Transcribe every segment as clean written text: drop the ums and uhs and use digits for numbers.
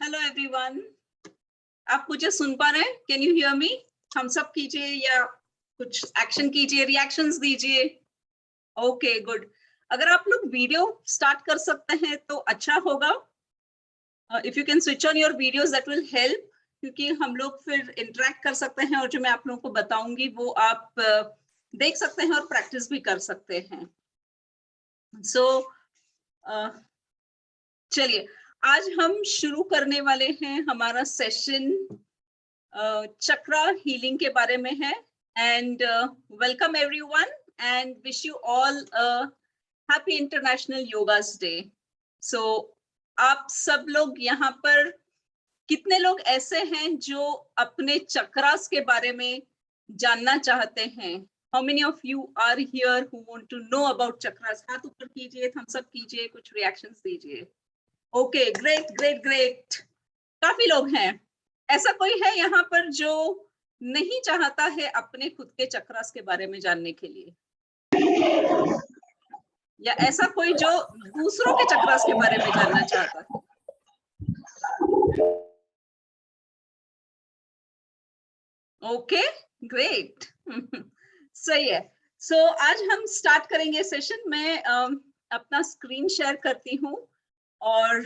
Hello everyone, आप मुझे सुन पा रहे हैं? Can you hear me? हम सब कीजिए या कुछ एक्शन कीजिए, रिएक्शंस दीजिए। Okay, good. अगर आप लोग वीडियो स्टार्ट कर सकते हैं तो अच्छा होगा। If you can switch on your videos that will help, क्योंकि हम लोग फिर इंटरेक्ट कर सकते हैं और जो मैं आप लोगों को बताऊंगी वो आप देख सकते हैं और प्रैक्टिस भी कर सकते हैं। सो चलिए, आज हम शुरू करने वाले हैं। हमारा सेशन चक्रा हीलिंग के बारे में है। And welcome everyone and wish you all happy international yogas day. So आप सब लोग यहाँ पर कितने लोग ऐसे हैं जो अपने चक्रास के बारे में जानना चाहते हैं? How many of you are here who want to know about chakras? हाथ ऊपर कीजिए, थम्स अप कीजिए, कुछ रिएक्शंस दीजिए। ओके, ग्रेट ग्रेट ग्रेट, काफी लोग हैं। ऐसा कोई है यहाँ पर जो नहीं चाहता है अपने खुद के चक्रास के बारे में जानने के लिए? या ऐसा कोई जो दूसरों के चक्रास के बारे में जानना चाहता है? Okay, great. सही है। सो आज हम स्टार्ट करेंगे सेशन। मैं अपना स्क्रीन शेयर करती हूँ और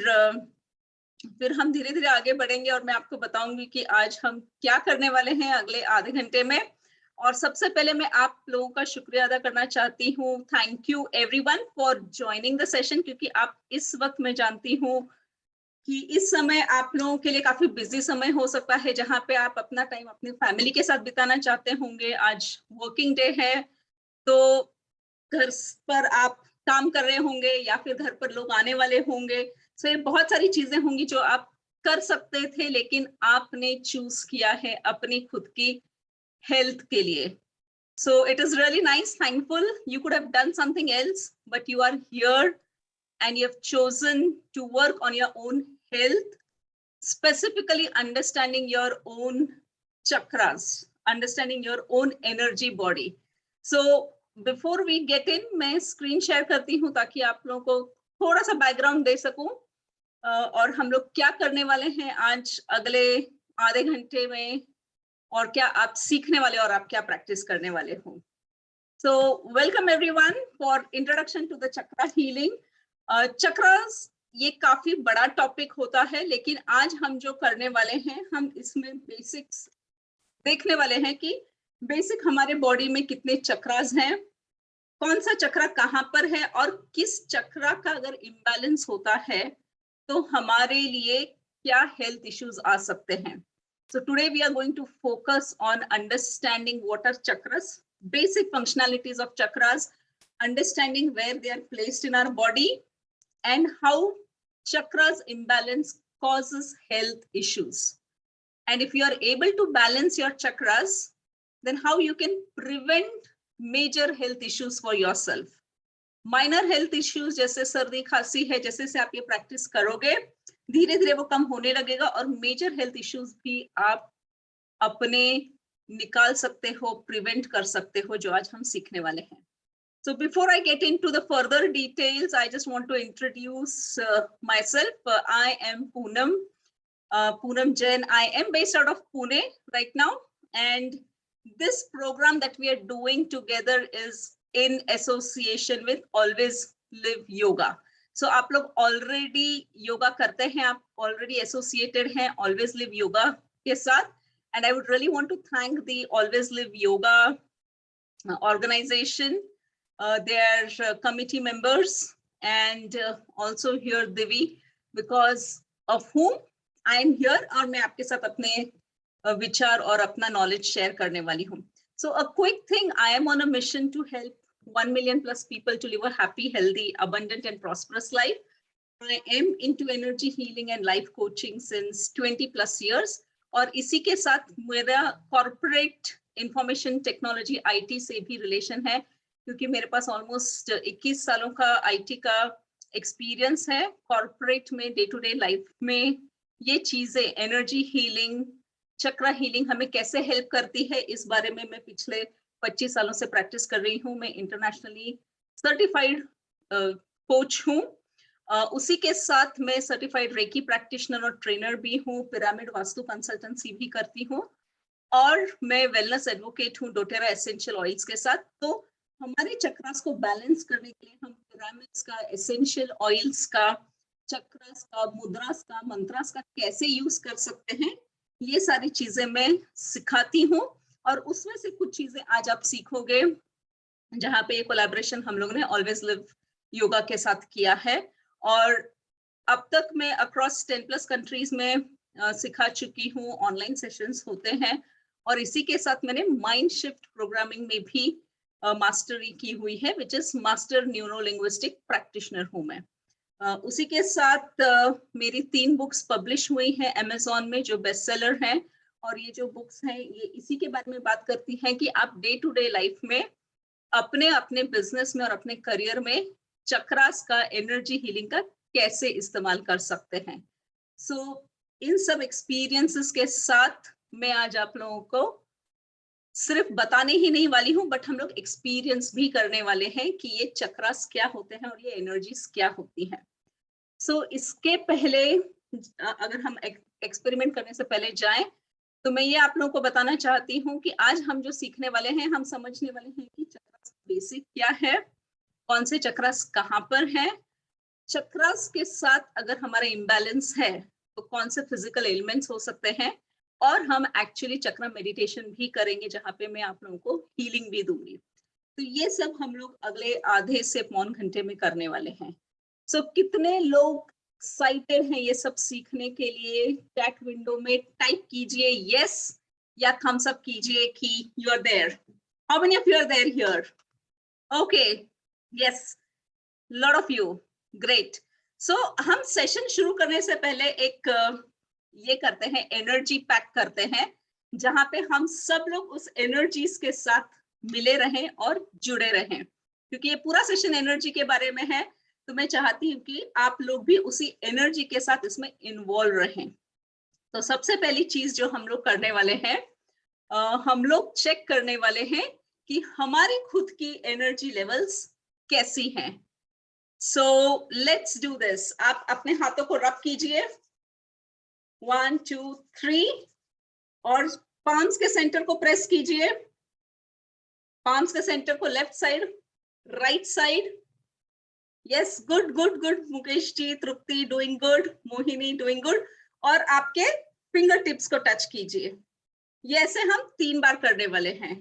फिर हम धीरे धीरे आगे बढ़ेंगे और मैं आपको बताऊंगी कि आज हम क्या करने वाले हैं अगले आधे घंटे में। और सबसे पहले मैं आप लोगों का शुक्रिया अदा करना चाहती हूँ। Thank you everyone for joining the session, क्योंकि आप इस वक्त मैं जानती हूँ कि इस समय आप लोगों के लिए काफी बिजी समय हो सकता है, जहाँ पे आप अपना टाइम अपनी फैमिली के साथ बिताना चाहते होंगे। आज वर्किंग डे है तो घर पर आप काम कर रहे होंगे या फिर घर पर लोग आने वाले होंगे। सो ये बहुत सारी चीजें होंगी जो आप कर सकते थे, लेकिन आपने चूज किया है अपनी खुद की हेल्थ के लिए। So it is really nice, thankful. You could have done something else, but you are here and you have chosen to work on your own health, specifically understanding your own chakras, understanding your own energy body. So before we get in, मैं screen share करती हूँ ताकि आप लोगों को थोड़ा सा background दे सकूं और हम लोग क्या करने वाले हैं आज अगले आधे घंटे में, और क्या आप सीखने वाले और आप क्या प्रैक्टिस करने वाले हो। So welcome everyone for introduction to the chakra healing. Chakras ये काफी बड़ा टॉपिक होता है, लेकिन आज हम जो करने वाले हैं हम इसमें बेसिक्स देखने वाले हैं कि बेसिक हमारे बॉडी में कितने चक्रास हैं, कौन सा चक्रा कहाँ पर है और किस चक्रा का अगर इम्बैलेंस होता है तो हमारे लिए क्या हेल्थ इश्यूज आ सकते हैं। So today we are going to focus on understanding what are chakras, basic functionalities of chakras, understanding where they are placed in our body, and how chakras imbalance causes health issues. And if you are able to balance your chakras, then how you can prevent major health issues for yourself. Minor health issues जैसे सर्दी खांसी है, जैसे से आप ये practice करोगे धीरे धीरे वो कम होने लगेगा, और मेजर हेल्थ इश्यूज भी आप अपने निकाल सकते हो, प्रिवेंट कर सकते हो, जो आज हम सीखने वाले हैं। So before I get into the further details, I just want to introduce myself. I am Poonam Jain. I am based out of Pune right now, and this program that we are doing together is in association with Always Live Yoga. So आप लोग already yoga करते हैं, आप already associated हैं Always Live Yoga के साथ, and I would really want to thank the Always Live Yoga organization, their committee members, and also here Divi, because of whom I am here और मैं आपके साथ अपने विचार और अपना knowledge share करने वाली हूँ. So a quick thing, I am on a mission to help 1 million plus people to live a happy, healthy, abundant and prosperous life. I am into energy healing and life coaching since 20+ years. और इसी के साथ मेरा corporate information technology IT से भी relation है, क्योंकि मेरे पास ऑलमोस्ट 21 सालों का IT का एक्सपीरियंस है। कॉर्पोरेट में डे टू डे लाइफ में ये चीजें एनर्जी हीलिंग, चक्रा हीलिंग हमें कैसे हेल्प करती है, इस बारे में मैं पिछले 25 सालों से प्रैक्टिस कर रही हूँ। मैं इंटरनेशनली सर्टिफाइड कोच हूँ। उसी के साथ मैं सर्टिफाइड रेकी प्रैक्टिशनर और ट्रेनर भी हूँ, पिरामिड वास्तु कंसल्टेंसी भी करती हूँ, और मैं वेलनेस एडवोकेट हूँ डोटेरा एसेंशियल ऑयल्स के साथ। तो हमारे चक्रास को बैलेंस करने के लिए हम पिरामिड्स का, एसेंशियल ऑयल्स का, चक्रास का, मुद्रास का, मंत्रास का कैसे यूज कर सकते हैं, ये सारी चीजें मैं सिखाती हूँ। और उसमें से कुछ चीजें आज आप सीखोगे, जहाँ पे ये कोलैबोरेशन हम लोगों ने ऑलवेज लिव योगा के साथ किया है। और अब तक मैं अक्रॉस 10+ कंट्रीज में सिखा चुकी हूँ, ऑनलाइन सेशंस होते हैं, और इसी के साथ मैंने माइंड शिफ्ट प्रोग्रामिंग में भी मास्टरी की हुई है, which is master neuro linguistic practitioner हूँ मैं। उसी के साथ मेरी 3 बुक्स पब्लिश हुई हैं अमेजोन में, जो बेस्ट सेलर हैं। और ये जो बुक्स हैं ये इसी के बारे में बात करती हैं कि आप डे टू डे लाइफ में अपने अपने बिजनेस में और अपने करियर में चक्रास का, एनर्जी हीलिंग का कैसे इस्तेमाल कर सकते हैं। सो इन सब एक्सपीरियंसेस के साथ मैं आज आप लोगों को सिर्फ बताने ही नहीं वाली हूँ, बट हम लोग एक्सपीरियंस भी करने वाले हैं कि ये चक्रास क्या होते हैं और ये एनर्जीज क्या होती हैं। सो इसके पहले अगर हम एक्सपेरिमेंट करने से पहले जाएं, तो मैं ये आप लोगों को बताना चाहती हूँ कि आज हम जो सीखने वाले हैं, हम समझने वाले हैं कि चक्रास बेसिक क्या है, कौन से चक्रास कहाँ पर है, चक्रास के साथ अगर हमारा इम्बैलेंस है तो कौन से फिजिकल एलिमेंट्स हो सकते हैं, और हम एक्चुअली चक्रा मेडिटेशन भी करेंगे, जहाँ पे मैं आप लोगों को हीलिंग भी दूंगी। तो ये सब हम लोग अगले आधे से पौन घंटे में करने वाले हैं। सो कितने लोग एक्साइटेड हैं ये सब सीखने के लिए? चैट विंडो में टाइप कीजिए यस, या थम्स अप कीजिए कि you are there. How many of you are there here? Okay, yes, lot of you, great. So हम सेशन शुरू करने से पहले एक ये करते हैं, एनर्जी पैक करते हैं, जहां पे हम सब लोग उस एनर्जीज के साथ मिले रहें और जुड़े रहें, क्योंकि ये पूरा सेशन एनर्जी के बारे में है। तो मैं चाहती हूँ कि आप लोग भी उसी एनर्जी के साथ इसमें इन्वॉल्व रहें। तो सबसे पहली चीज जो हम लोग करने वाले हैं, हम लोग चेक करने वाले हैं कि हमारी खुद की एनर्जी लेवल्स कैसी हैं। So let's do this. आप अपने हाथों को रब कीजिए, 1 2 3, और पाम्स के सेंटर को प्रेस कीजिए। पाम्स के सेंटर को left side, right side. Yes, good good good. Mukesh ji, Tripti, doing good. Mohini, doing good. और आपके फिंगर टिप्स को टच कीजिए। ये ऐसे हम 3 बार करने वाले हैं।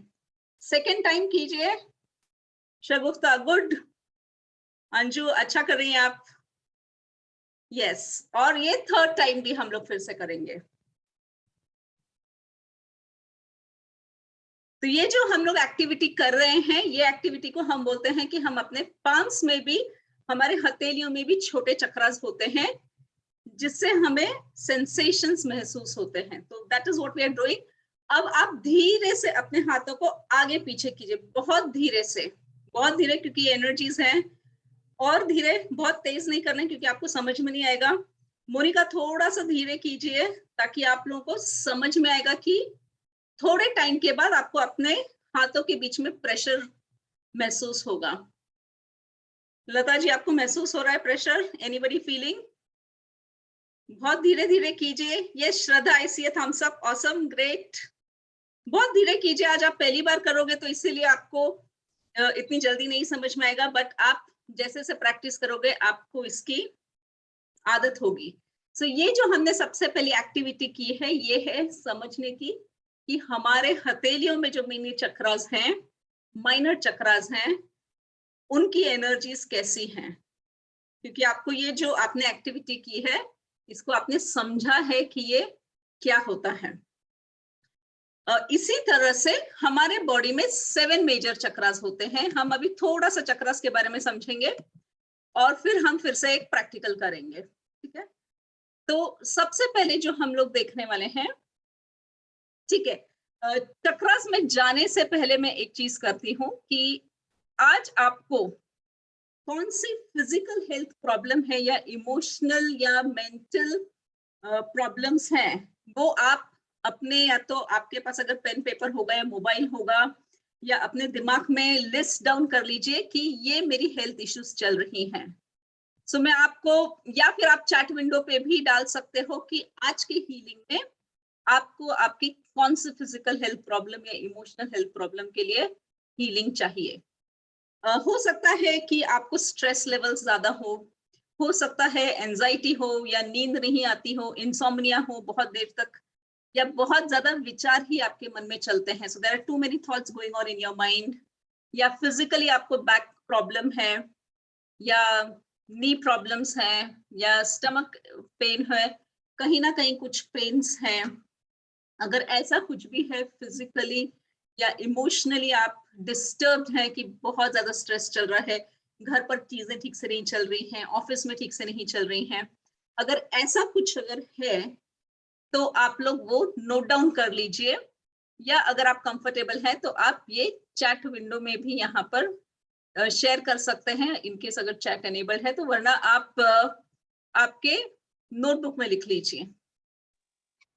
सेकेंड टाइम कीजिए। शगुफ्ता, गुड। अंजू, अच्छा कर रही हैं आप। यस, और ये थर्ड टाइम भी हम लोग फिर से करेंगे। तो ये जो हम लोग एक्टिविटी कर रहे हैं, ये एक्टिविटी को हम बोलते हैं कि हम अपने पाम्स में भी, हमारे हथेलियों में भी छोटे चक्रास होते हैं, जिससे हमें सेंसेशंस महसूस होते हैं। तो that is what we are doing. अब आप धीरे से अपने हाथों को आगे पीछे कीजिए, बहुत धीरे से, बहुत धीरे, क्योंकि एनर्जीज हैं। और धीरे, बहुत तेज नहीं करना क्योंकि आपको समझ में नहीं आएगा। मोनिका, थोड़ा सा धीरे कीजिए ताकि आप लोगों को समझ में आएगा कि थोड़े टाइम के बाद आपको अपने हाथों के बीच में प्रेशर महसूस होगा। लता जी, आपको महसूस हो रहा है प्रेशर? Anybody feeling? बहुत धीरे धीरे कीजिए। ये श्रद्धा, आई सी ए थम्स अप, ऑसम, ग्रेट। बहुत धीरे कीजिए। आज आप पहली बार करोगे तो इसीलिए आपको इतनी जल्दी नहीं समझ में आएगा, बट आप जैसे जैसे प्रैक्टिस करोगे आपको इसकी आदत होगी। सो ये जो हमने सबसे पहली एक्टिविटी की है, ये है समझने की कि हमारे हथेलियों में जो मिनी चक्रास हैं, माइनर चक्रास हैं, उनकी एनर्जीज कैसी हैं। क्योंकि आपको ये जो आपने एक्टिविटी की है, इसको आपने समझा है कि ये क्या होता है। इसी तरह से हमारे बॉडी में 7 मेजर चक्रास होते हैं। हम अभी थोड़ा सा चक्रास के बारे में समझेंगे। और फिर हम फिर से एक प्रैक्टिकल करेंगे, ठीक है। तो सबसे पहले जो हम लोग देखने वाले हैं, ठीक है, चक्रास में जाने से पहले मैं एक चीज करती हूँ कि आज आपको कौन सी फिजिकल हेल्थ प्रॉब्लम है या इमोशनल या मेंटल प्रॉब्लम्स हैं, वो आप अपने, या तो आपके पास अगर पेन पेपर होगा या मोबाइल होगा, या अपने दिमाग में लिस्ट डाउन कर लीजिए कि ये मेरी हेल्थ इश्यूज चल रही हैं। सो मैं आपको, या फिर आप चैट विंडो पे भी डाल सकते हो कि आज की हीलिंग में आपको आपकी कौन सी फिजिकल हेल्थ प्रॉब्लम या इमोशनल हेल्थ प्रॉब्लम के लिए हीलिंग चाहिए। हो सकता है कि आपको स्ट्रेस लेवल्स ज्यादा हो सकता है एंजाइटी हो, या नींद नहीं आती हो, इंसोम्निया हो बहुत देर तक, या बहुत ज्यादा विचार ही आपके मन में चलते हैं, so there are too many thoughts going on in your mind, या फिजिकली आपको बैक प्रॉब्लम है, या नी प्रॉब्लम्स हैं, या स्टमक पेन है, कहीं ना कहीं कुछ पेन्स हैं। अगर ऐसा कुछ भी है फिजिकली या इमोशनली आप डिस्टर्ब्ड हैं कि बहुत ज्यादा स्ट्रेस चल रहा है, घर पर चीजें ठीक से नहीं चल रही हैं, ऑफिस में ठीक से नहीं चल रही हैं, अगर ऐसा कुछ अगर है तो आप लोग वो नोट डाउन कर लीजिए, या अगर आप कंफर्टेबल हैं तो आप ये चैट विंडो में भी यहाँ पर शेयर कर सकते हैं, इनकेस अगर चैट एनेबल्ड है तो, वरना आप आपके नोटबुक में लिख लीजिए।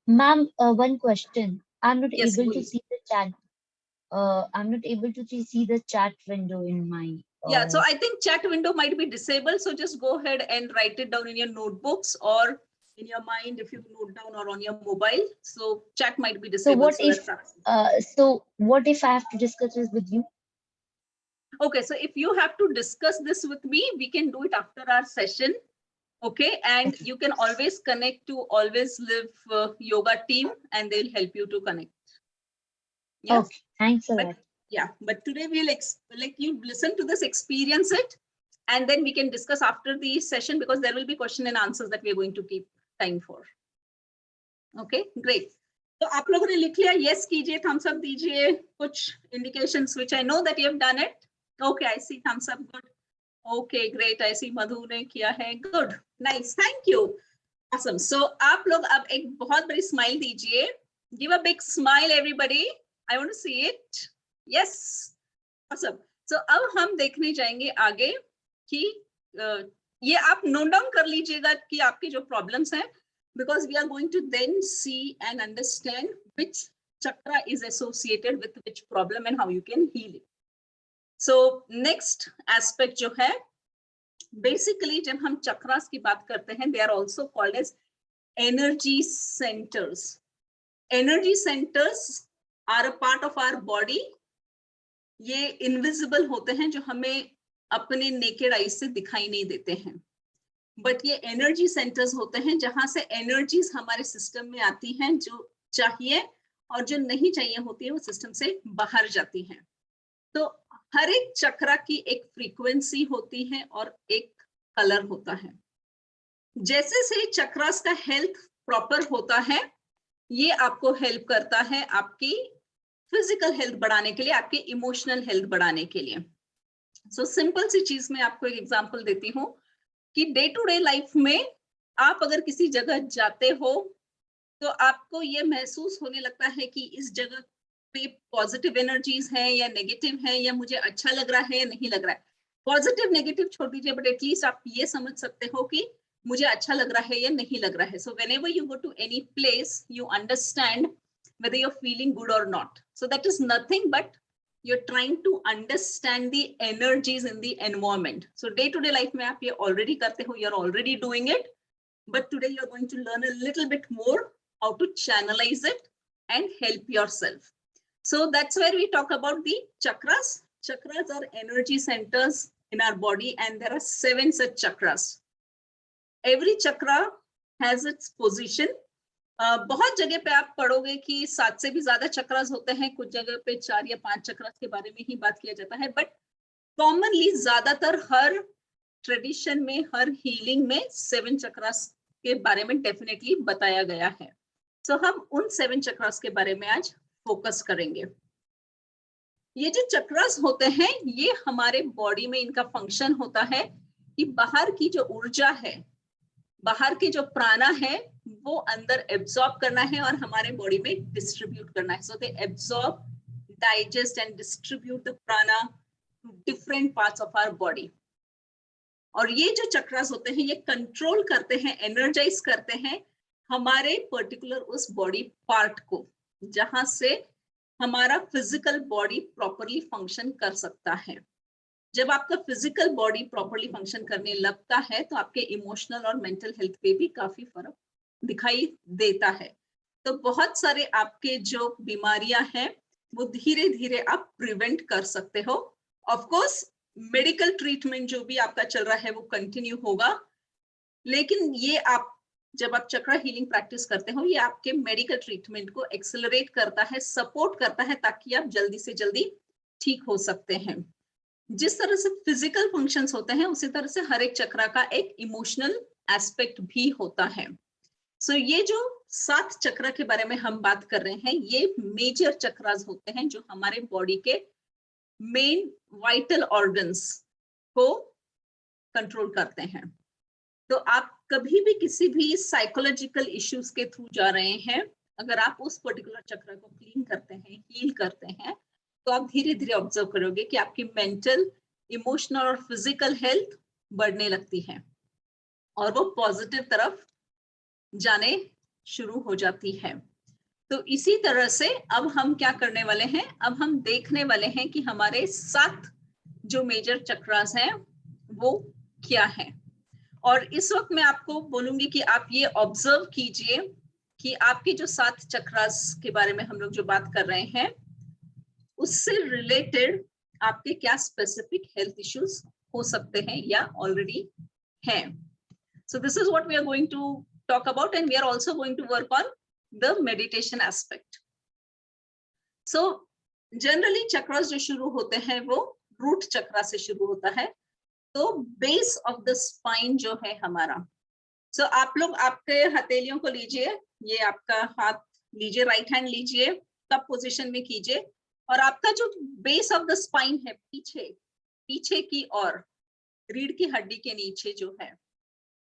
Ma'am, one question. I'm not yes, able to बोलिए। see the chat. I'm not able to see the chat window in my. Yeah, so I think chat window might be disabled. So just go ahead and write it down in your notebooks or in your mind if you note down, or on your mobile. So chat might be So disabled. So that's what if I have to discuss this with you? okay. So if you have to discuss this with me, we can do it after our session. Okay, and Okay. you can always connect to Always Live yoga team, and they'll help you to connect. Yes. Okay. Thanks a But lot. yeah, but today we'll like you listen to this, experience it, and then we can discuss after the session, because there will be question and answers that we are going to keep time for. Okay, great. तो आप लोगों ने लिख लिया, yes कीजिए, thumbs up दीजिए, कुछ indications which I know that you have done it. Okay, I see thumbs up, good. Okay, great, I see मधु ने किया है, good, nice, thank you, awesome. So आप लोग अब एक बहुत बड़ी smile दीजिए, give a big smile everybody, I want to see it. Yes, awesome. So अब हम देखने जाएंगे आगे कि ये आप नोट डाउन कर लीजिएगा कि आपकी जो प्रॉब्लम्स हैं, because we are going to then see and understand which chakra is associated with which problem and how you can heal it. So next aspect जो है, basically जब हम chakras की बात करते हैं, they are also called as energy centers. Energy centers are a part of our body. ये invisible होते हैं, जो हमें अपने नेकेड आई से दिखाई नहीं देते हैं, बट ये एनर्जी सेंटर्स होते हैं जहां से एनर्जीज हमारे सिस्टम में आती हैं, जो चाहिए और जो नहीं चाहिए होती है वो सिस्टम से बाहर जाती हैं। तो हर एक चक्रा की एक फ्रीक्वेंसी होती है और एक कलर होता है। जैसे से चक्रास का हेल्थ प्रॉपर होता है, ये आपको हेल्प करता है आपकी फिजिकल हेल्थ बढ़ाने के लिए, आपके इमोशनल हेल्थ बढ़ाने के लिए। सो सिंपल सी चीज में आपको एक एग्जांपल देती हूँ कि डे टू डे लाइफ में आप अगर किसी जगह जाते हो तो आपको ये महसूस होने लगता है कि इस जगह पे पॉजिटिव एनर्जीज हैं या नेगेटिव हैं, या मुझे अच्छा लग रहा है या नहीं लग रहा है। पॉजिटिव नेगेटिव छोड़ दीजिए, बट एटलीस्ट आप ये समझ सकते हो कि मुझे अच्छा लग रहा है या नहीं लग रहा है। So whenever you go to any place, you understand whether you're feeling good or not. So that is nothing but you're trying to understand the energies in the environment. So day to day life mein aap ye already karte ho, you're already doing it, but today you're going to learn a little bit more how to channelize it and help yourself. So that's where we talk about the chakras. Chakras are energy centers in our body, and there are 7 such chakras. Every chakra has its position. बहुत जगह पे आप पढ़ोगे कि 7 से भी ज्यादा चक्रास होते हैं, कुछ जगह पे 4 या 5 चक्रास के बारे में ही बात किया जाता है, बट कॉमनली ज्यादातर हर ट्रेडिशन में, हर हीलिंग में 7 चक्रास के बारे में डेफिनेटली बताया गया है। सो हम उन 7 चक्रास के बारे में आज फोकस करेंगे। ये जो चक्रास होते हैं, ये हमारे बॉडी में इनका फंक्शन होता है कि बाहर की जो ऊर्जा है, बाहर के जो प्राणा है, वो अंदर एब्जॉर्ब करना है और हमारे बॉडी में डिस्ट्रीब्यूट करना है. So they absorb, digest and distribute the prana to different parts of our body. और ये जो चक्रास होते हैं, ये कंट्रोल करते हैं, एनर्जाइज करते हैं हमारे पर्टिकुलर उस बॉडी पार्ट को, जहां से हमारा फिजिकल बॉडी प्रॉपरली फंक्शन कर सकता है. जब आपका फिजिकल बॉडी प्रॉपरली फंक्शन करने लगता है तो आपके इमोशनल और मेंटल हेल्थ पे भी काफी फर्क दिखाई देता है. तो बहुत सारे आपके जो बीमारियां हैं वो धीरे धीरे आप प्रिवेंट कर सकते हो. ऑफ कोर्स मेडिकल ट्रीटमेंट जो भी आपका चल रहा है वो कंटिन्यू होगा, लेकिन ये आप जब आप चक्र हीलिंग प्रैक्टिस करते हो, ये आपके मेडिकल ट्रीटमेंट को एक्सेलरेट करता है, सपोर्ट करता है, ताकि आप जल्दी से जल्दी ठीक हो सकते हैं. जिस तरह से फिजिकल फंक्शंस होते हैं, उसी तरह से हर एक चक्र का एक इमोशनल एस्पेक्ट भी होता है. सो ये जो 7 चक्र के बारे में हम बात कर रहे हैं, ये मेजर चक्रास होते हैं जो हमारे बॉडी के मेन वाइटल ऑर्गन्स को कंट्रोल करते हैं. तो आप कभी भी किसी भी साइकोलॉजिकल इश्यूज के थ्रू जा रहे हैं, अगर आप उस पर्टिकुलर चक्र को क्लीन करते हैं, हील करते हैं, तो आप धीरे धीरे ऑब्जर्व करोगे कि आपकी मेंटल, इमोशनल और फिजिकल हेल्थ बढ़ने लगती है और वो पॉजिटिव तरफ जाने शुरू हो जाती है. तो इसी तरह से अब हम क्या करने वाले हैं, अब हम देखने वाले हैं कि हमारे 7 जो मेजर चक्रास हैं वो क्या है. और इस वक्त मैं आपको बोलूंगी कि आप ये ऑब्जर्व कीजिए कि आपके जो 7 चक्रास के बारे में हम लोग जो बात कर रहे हैं, उससे रिलेटेड आपके क्या स्पेसिफिक हेल्थ इश्यूज हो सकते हैं या ऑलरेडी हैं. So this is what we are going to talk about, and we are also going to work on the meditation aspect. So generally chakras जो शुरू होते हैं वो रूट चक्रा से शुरू होता है. तो बेस ऑफ द स्पाइन जो है हमारा, सो आप लोग आपके हथेलियों को लीजिए, ये आपका हाथ लीजिए, राइट हैंड लीजिए, कप पोजीशन में कीजिए, और आपका जो बेस ऑफ द स्पाइन है, पीछे की ओर रीढ़ की हड्डी के नीचे जो है,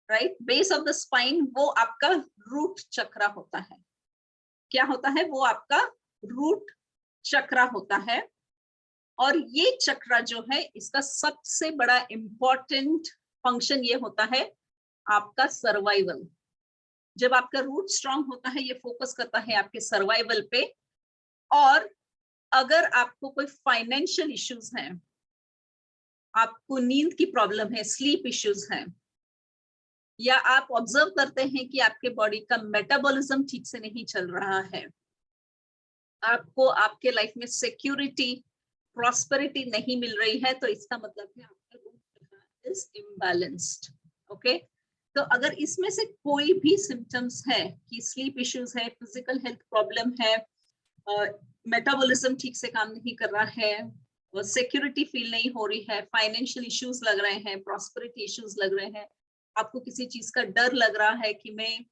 right, base of the spine, वो आपका रूट चक्रा होता है. क्या होता है? वो आपका रूट चक्रा होता है. और ये चक्रा जो है, इसका सबसे बड़ा इंपॉर्टेंट फंक्शन ये होता है आपका सर्वाइवल. जब आपका रूट स्ट्रांग होता है, ये फोकस करता है आपके सर्वाइवल पे. और अगर आपको कोई फाइनेंशियल इश्यूज हैं, आपको नींद की प्रॉब्लम है, स्लीप इश्यूज हैं, या आप ऑब्जर्व करते हैं कि आपके बॉडी का मेटाबॉलिज्म ठीक से नहीं चल रहा है, आपको आपके लाइफ में सिक्योरिटी, प्रॉस्पेरिटी नहीं मिल रही है, तो इसका मतलब है आपका root chakra is imbalanced. Okay, तो अगर इसमें से कोई भी सिम्टम्स है कि स्लीप इश्यूज है, फिजिकल हेल्थ प्रॉब्लम है, मेटाबॉलिज्म ठीक से काम नहीं कर रहा है, सिक्योरिटी फील नहीं हो रही है, फाइनेंशियल इश्यूज लग रहे हैं, प्रॉस्पेरिटी इश्यूज लग रहे हैं, आपको किसी चीज का डर लग रहा है कि मैं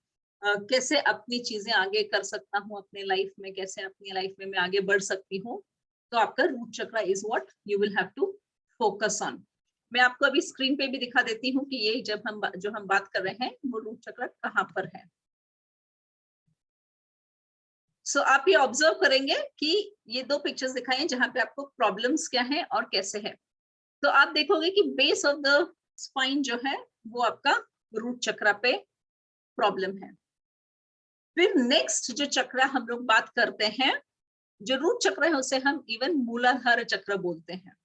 कैसे अपनी चीजें आगे कर सकता हूँ अपने लाइफ में, कैसे अपनी लाइफ में मैं आगे बढ़ सकती हूँ, तो आपका root chakra is what you will have to focus on. मैं आपको अभी स्क्रीन पे भी दिखा देती हूँ कि ये जब हम बात कर रहे हैं वो रूट चक्रा कहाँ पर है. सो आप ये ऑब्जर्व करेंगे कि ये 2 पिक्चर्स दिखाई हैं जहां पे आपको प्रॉब्लम्स क्या है और कैसे है. तो आप देखोगे कि बेस ऑफ द स्पाइन जो है वो आपका रूट चक्रा पे प्रॉब्लम है. फिर नेक्स्ट जो चक्र हम लोग बात करते हैं, जो रूट चक्र है उसे हम इवन मूलाधार चक्र बोलते हैं.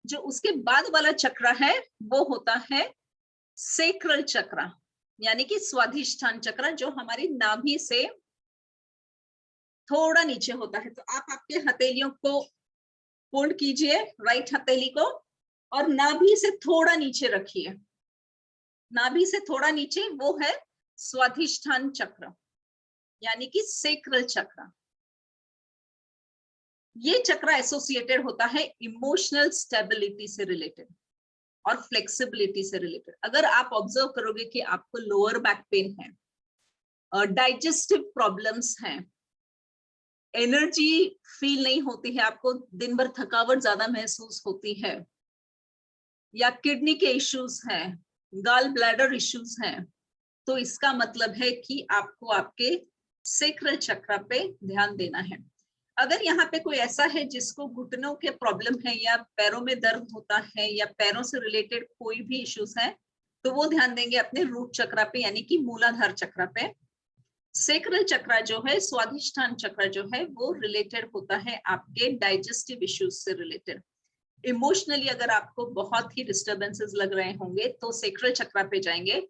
जो उसके बाद वाला चक्र है वो होता है सेक्रल चक्र, यानी कि स्वाधिष्ठान चक्र, जो हमारी नाभि से थोड़ा नीचे होता है. तो आप आपके हथेलियों को फोल्ड कीजिए, राइट हथेली को, और नाभि से थोड़ा नीचे रखिए. नाभि से थोड़ा नीचे वो है स्वाधिष्ठान चक्र, यानी कि सेक्रल चक्र. ये चक्र एसोसिएटेड होता है इमोशनल स्टेबिलिटी से रिलेटेड और फ्लेक्सिबिलिटी से रिलेटेड. अगर आप ऑब्जर्व करोगे कि आपको लोअर बैक पेन है, डाइजेस्टिव प्रॉब्लम्स हैं, एनर्जी फील नहीं होती है, आपको दिन भर थकावट ज्यादा महसूस होती है, या किडनी के इश्यूज हैं, गॉल ब्लैडर इश्यूज हैं, तो इसका मतलब है कि आपको आपके सैक्रल चक्र पे ध्यान देना है। अगर यहाँ पे कोई ऐसा है जिसको घुटनों के प्रॉब्लम है या पैरों में दर्द होता है या पैरों से रिलेटेड कोई भी इश्यूज है, तो वो ध्यान देंगे अपने रूट चक्र पे यानी कि मूलाधार चक्र पे। सैक्रल चक्र जो है, स्वाधिष्ठान चक्र जो है, वो रिलेटेड होता है आपके डाइजेस्टिव इश्यूज से रिलेटेड। इमोशनली अगर आपको बहुत ही डिस्टर्बेंसेस लग रहे होंगे तो सैक्रल चक्र पे जाएंगे।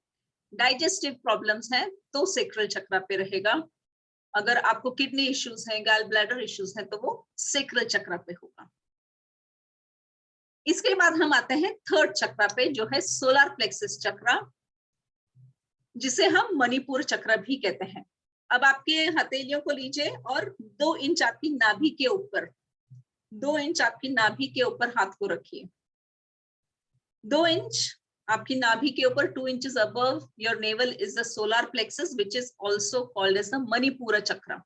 डाइजेस्टिव प्रॉब्लम्स हैं तो सैक्रल चक्र पे रहेगा। अगर आपको किडनी इश्यूज हैं, गॉल ब्लैडर इश्यूज हैं, तो वो सैक्रल चक्र पे होगा। इसके बाद हम आते हैं थर्ड चक्र पे, जो है सोलर प्लेक्सस चक्र, जिसे हम मणिपुर चक्र भी कहते हैं। अब आपके हथेलियों को लीजिए और 2 इंच आपकी नाभि के ऊपर, 2 इंच आपकी नाभि के ऊपर हाथ को रखिए। 2 इंच आपकी नाभि के ऊपर, 2 inches above your navel is the solar plexus, which is also called as the Manipur चक्र।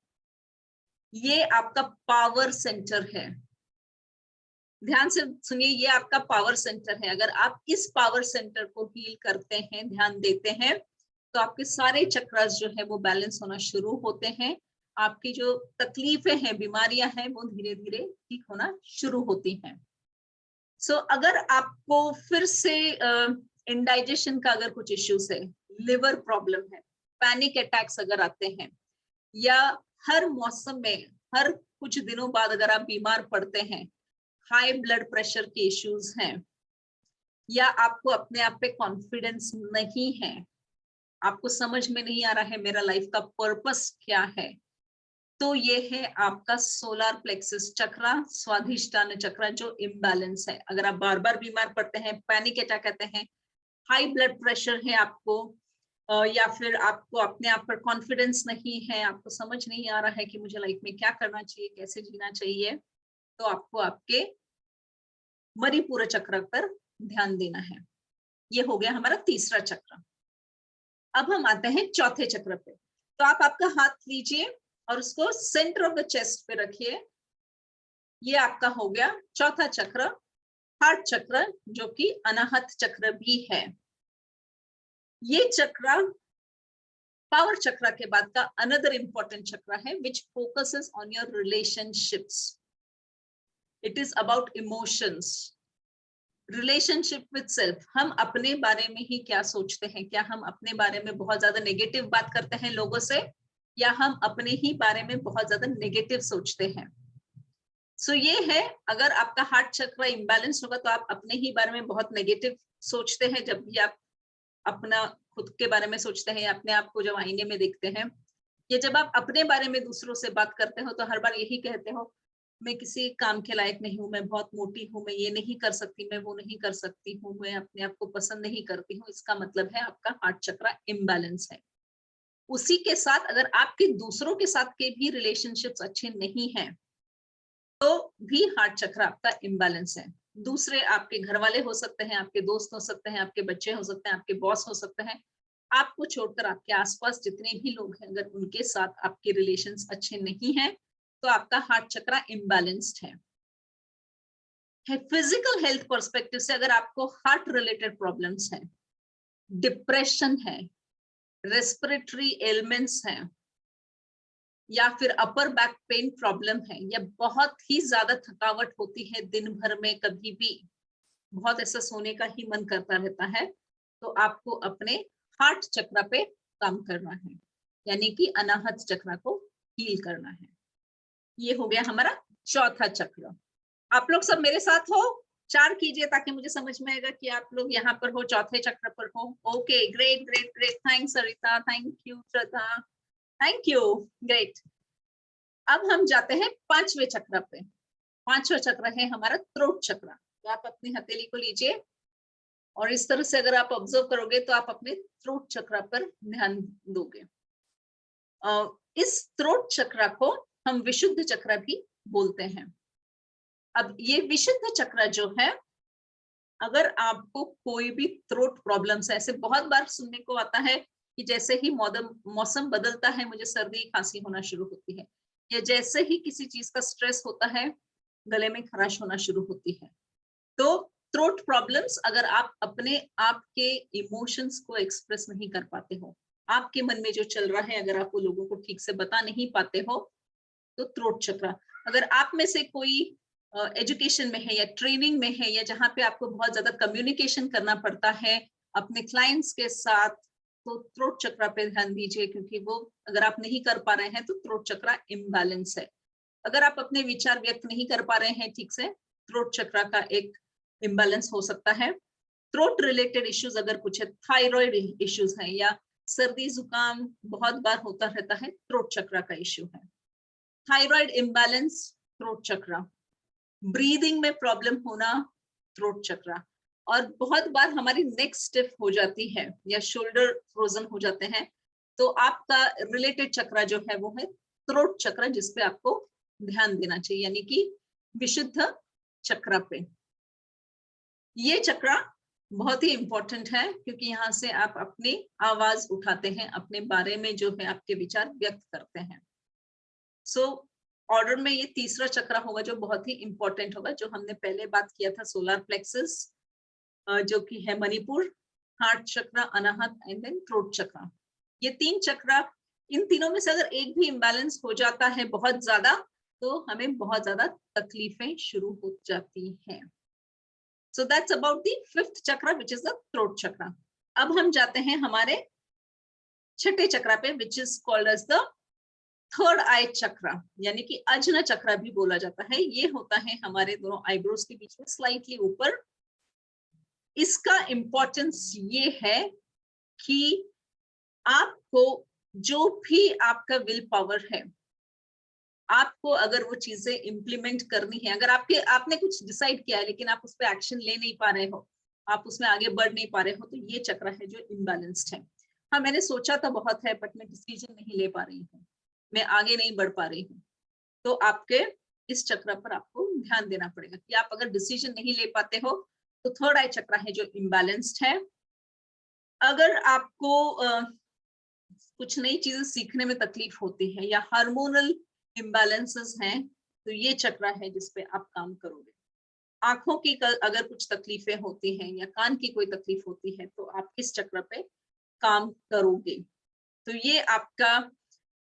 ये आपका पावर सेंटर है। ध्यान से सुनिए, ये आपका पावर सेंटर है। अगर आप इस पावर सेंटर को हील करते हैं, ध्यान देते हैं, तो आपके सारे चक्रास जो है वो बैलेंस होना शुरू होते हैं। आपकी जो तकलीफें हैं, बीमारियां हैं, वो धीरे धीरे ठीक होना शुरू होती हैं। अगर आपको फिर से इंडाइजेशन का अगर कुछ इश्यूज है, लिवर प्रॉब्लम है, पैनिक अटैक्स अगर आते हैं, या हर मौसम में हर कुछ दिनों बाद अगर आप बीमार पड़ते हैं, हाई ब्लड प्रेशर के इश्यूज हैं, या आपको अपने आप पे कॉन्फिडेंस नहीं है, आपको समझ में नहीं आ रहा है मेरा लाइफ का पर्पस क्या है, तो ये है आपका सोलर प्लेक्सस चक्र, स्वाधिष्ठान चक्र, जो इम्बैलेंस है। अगर आप बार बार बीमार पड़ते हैं, पैनिक अटैक आते हैं, हाई ब्लड प्रेशर है आपको, या फिर आपको अपने आप पर कॉन्फिडेंस नहीं है, आपको समझ नहीं आ रहा है कि मुझे लाइफ में क्या करना चाहिए, कैसे जीना चाहिए, तो आपको आपके मणिपुर चक्र पर ध्यान देना है। ये हो गया हमारा तीसरा चक्र। अब हम आते हैं चौथे चक्र पे। तो आप आपका हाथ लीजिए और उसको सेंटर ऑफ द चेस्ट पे रखिए। ये आपका हो गया चौथा चक्र, हार्ट चक्र, जो कि अनाहत चक्र भी है। ये चक्र पावर चक्र के बाद का अनदर इंपॉर्टेंट चक्र है, which focuses on your relationships. It is about emotions, relationship with self. हम अपने बारे में ही क्या सोचते हैं? क्या हम अपने बारे में बहुत ज्यादा नेगेटिव बात करते हैं लोगों से, या हम अपने ही बारे में बहुत ज्यादा नेगेटिव सोचते हैं? ये है, अगर आपका हार्ट चक्र इम्बैलेंस होगा तो आप अपने ही बारे में बहुत नेगेटिव सोचते हैं। जब भी आप अपना खुद के बारे में सोचते हैं, अपने आप को जब आईने में देखते हैं, या जब आप अपने बारे में दूसरों से बात करते हो, तो हर बार यही कहते हो, मैं किसी काम के लायक नहीं हूँ, मैं बहुत मोटी हूँ, मैं ये नहीं कर सकती, मैं वो नहीं कर सकती हूँ, मैं अपने आप को पसंद नहीं करती हूँ। इसका मतलब है आपका हार्ट चक्र इम्बैलेंस है। उसी के साथ अगर आपके दूसरों के साथ के भी रिलेशनशिप्स अच्छे नहीं हैं, तो भी हार्ट चक्र आपका इम्बैलेंस है। दूसरे आपके घर वाले हो सकते हैं, आपके दोस्त हो सकते हैं, आपके बच्चे हो सकते हैं, आपके बॉस हो सकते हैं, आपको छोड़कर आपके आसपास जितने भी लोग हैं, अगर उनके साथ आपके रिलेशंस अच्छे नहीं हैं, तो आपका हार्ट चक्र इम्बैलेंस्ड है। फिजिकल हेल्थ पर्सपेक्टिव से अगर आपको हार्ट रिलेटेड प्रॉब्लम्स हैं, डिप्रेशन है, रेस्पिरेटरी एलिमेंट्स हैं, या फिर अपर बैक पेन प्रॉब्लम है, या बहुत ही ज्यादा थकावट होती है दिन भर में, कभी भी बहुत ऐसा सोने का ही मन करता रहता है, तो आपको अपने हार्ट चक्र पे काम करना है, यानी कि अनाहत चक्र को हील करना है। ये हो गया हमारा चौथा चक्र। आप लोग सब मेरे साथ हो? 4 कीजिए ताकि मुझे समझ में आएगा कि आप लोग यहाँ पर हो, चौथे चक्र पर हो। Okay, great great great, thanks Sarita, thank you Shraddha, thank you, great. अब हम जाते हैं 5वें चक्र पे। 5वां चक्र है हमारा थ्रोट चक्र। तो आप अपनी हथेली को लीजिए और इस तरह से अगर आप ऑब्जर्व करोगे तो आप अपने थ्रोट चक्र पर ध्यान दोगे। इस थ्रोट चक्र को हम विशुद्ध चक्र भी बोलते हैं। अब ये विशुद्ध चक्र जो है, अगर आपको कोई भी थ्रोट प्रॉब्लम्स है, ऐसे बहुत बार सुनने को आता है कि जैसे ही मौसम बदलता है मुझे सर्दी खांसी होना शुरू होती है, या जैसे ही किसी चीज का स्ट्रेस होता है गले में खराश होना शुरू होती है, तो थ्रोट प्रॉब्लम्स, अगर आप अपने आप के इमोशंस को एक्सप्रेस नहीं कर पाते हो, आपके मन में जो चल रहा है अगर आप वो लोगों को ठीक से बता नहीं पाते हो, तो थ्रोट चक्र। अगर आप में से कोई एजुकेशन में है या ट्रेनिंग में है या जहाँ पे आपको बहुत ज्यादा कम्युनिकेशन करना पड़ता है अपने क्लाइंट्स के साथ, तो थ्रोट चक्र पे ध्यान दीजिए, क्योंकि वो अगर आप नहीं कर पा रहे हैं तो थ्रोट चक्र इम्बैलेंस है। अगर आप अपने विचार व्यक्त नहीं कर पा रहे हैं ठीक से, थ्रोट चक्र का एक इम्बैलेंस हो सकता है। थ्रोट रिलेटेड इश्यूज अगर कुछ है, थायराइड इश्यूज हैं या सर्दी जुकाम बहुत बार होता रहता है, थ्रोट चक्र का इश्यू है। थायराइड इम्बैलेंस, थ्रोट चक्र। ब्रीदिंग में प्रॉब्लम होना, थ्रोट चक्र। और बहुत बार हमारी नेक स्टिफ हो जाती है या शोल्डर फ्रोजन हो जाते हैं, तो आपका रिलेटेड चक्र जो है वो है थ्रोट चक्र, जिसपे आपको ध्यान देना चाहिए, यानी कि विशुद्ध चक्र पे। ये चक्र बहुत ही इंपॉर्टेंट है, क्योंकि यहाँ से आप अपनी आवाज उठाते हैं, अपने बारे में जो है आपके विचार व्यक्त करते हैं। सो ऑर्डर में ये तीसरा चक्र होगा जो बहुत ही इंपॉर्टेंट होगा, जो हमने पहले बात किया था, सोलर प्लेक्सस, जो कि है मणिपुर, हार्ट चक्र, अनाहत एंड देन थ्रोट चक्र। ये तीन चक्र, इन तीनों में से अगर एक भी इम्बैलेंस हो जाता है बहुत ज्यादा, तो हमें बहुत ज्यादा तकलीफें शुरू हो जाती हैं। So that's about the fifth chakra, which is the throat chakra. अब हम जाते हैं हमारे छठे चक्र पे, which is called as the third eye chakra, यानी कि अजना चक्र भी बोला जाता है। ये होता है हमारे दोनों आईब्रोज के बीच में स्लाइटली ऊपर। इसका इंपॉर्टेंस ये है कि आपको जो भी आपका विल पावर है, आपको अगर वो चीजें इंप्लीमेंट करनी है, अगर आपने कुछ डिसाइड किया है लेकिन आप उस पर एक्शन ले नहीं पा रहे हो, आप उसमें आगे बढ़ नहीं पा रहे हो, तो ये चक्र है जो इम्बैलेंस्ड है। हाँ, मैंने सोचा तो बहुत है बट मैं डिसीजन नहीं ले पा रही हूँ, मैं आगे नहीं बढ़ पा रही हूँ, तो आपके इस चक्र पर आपको ध्यान देना पड़ेगा कि आप अगर डिसीजन नहीं ले पाते हो तो थर्ड आई चक्र है जो इम्बैलेंस्ड है। अगर आपको कुछ नई चीजें सीखने में तकलीफ होती है या हार्मोनल इम्बैलेंसेस हैं, तो ये चक्र है जिसपे आप काम करोगे। आंखों की अगर कुछ तकलीफें होती हैं या कान की कोई तकलीफ होती है, तो आप इस चक्र पे काम करोगे। तो ये आपका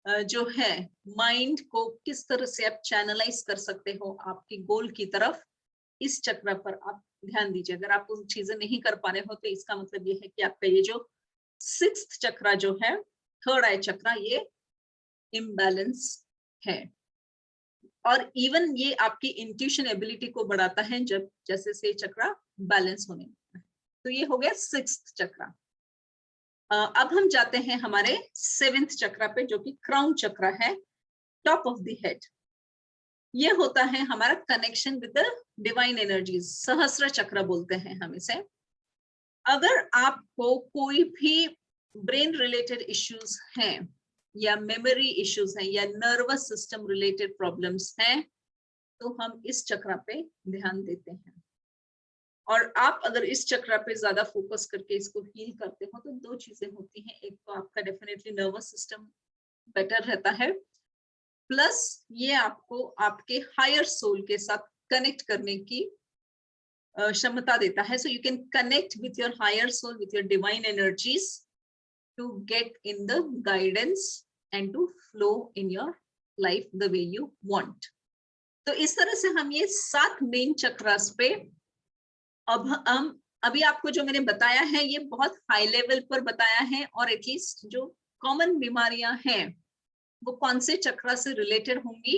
जो है माइंड को किस तरह से आप चैनलाइज कर सकते हो आपके गोल की तरफ, इस चक्र पर आप ध्यान दीजिए। अगर आप उन चीजें नहीं कर पा रहे हो, तो इसका मतलब ये है कि आपका ये जो सिक्स्थ चक्र जो है, थर्ड आई चक्र, ये इम्बैलेंस है। और इवन ये आपकी इंट्यूशन एबिलिटी को बढ़ाता है जब जैसे से चक्र बैलेंस होने लगता है। तो ये हो गया सिक्स्थ चक्र। अब हम जाते हैं हमारे सेवेंथ चक्र पे, जो कि क्राउन चक्र है, टॉप ऑफ द हेड। ये होता है हमारा connection with the divine energies, सहस्त्र चक्र बोलते हैं हम इसे। अगर आपको कोई भी ब्रेन रिलेटेड इश्यूज हैं या मेमोरी इश्यूज हैं या नर्वस सिस्टम रिलेटेड प्रॉब्लम्स हैं, तो हम इस चक्र पे ध्यान देते हैं। और आप अगर इस चक्र पे ज्यादा फोकस करके इसको हील करते हो, तो दो चीजें होती हैं। एक तो आपका डेफिनेटली नर्वस सिस्टम बेटर रहता है, प्लस ये आपको आपके हायर सोल के साथ कनेक्ट करने की क्षमता देता है। So you can connect with your higher soul, with your divine energies, to get in the guidance and to flow in your life the way you want. तो इस तरह से हम ये 7 मेन चक्रास पे, अब हम अभी आपको जो मैंने बताया है ये बहुत हाई लेवल पर बताया है, और एटलीस्ट जो कॉमन बीमारियां हैं वो कौन से चक्र से रिलेटेड होंगी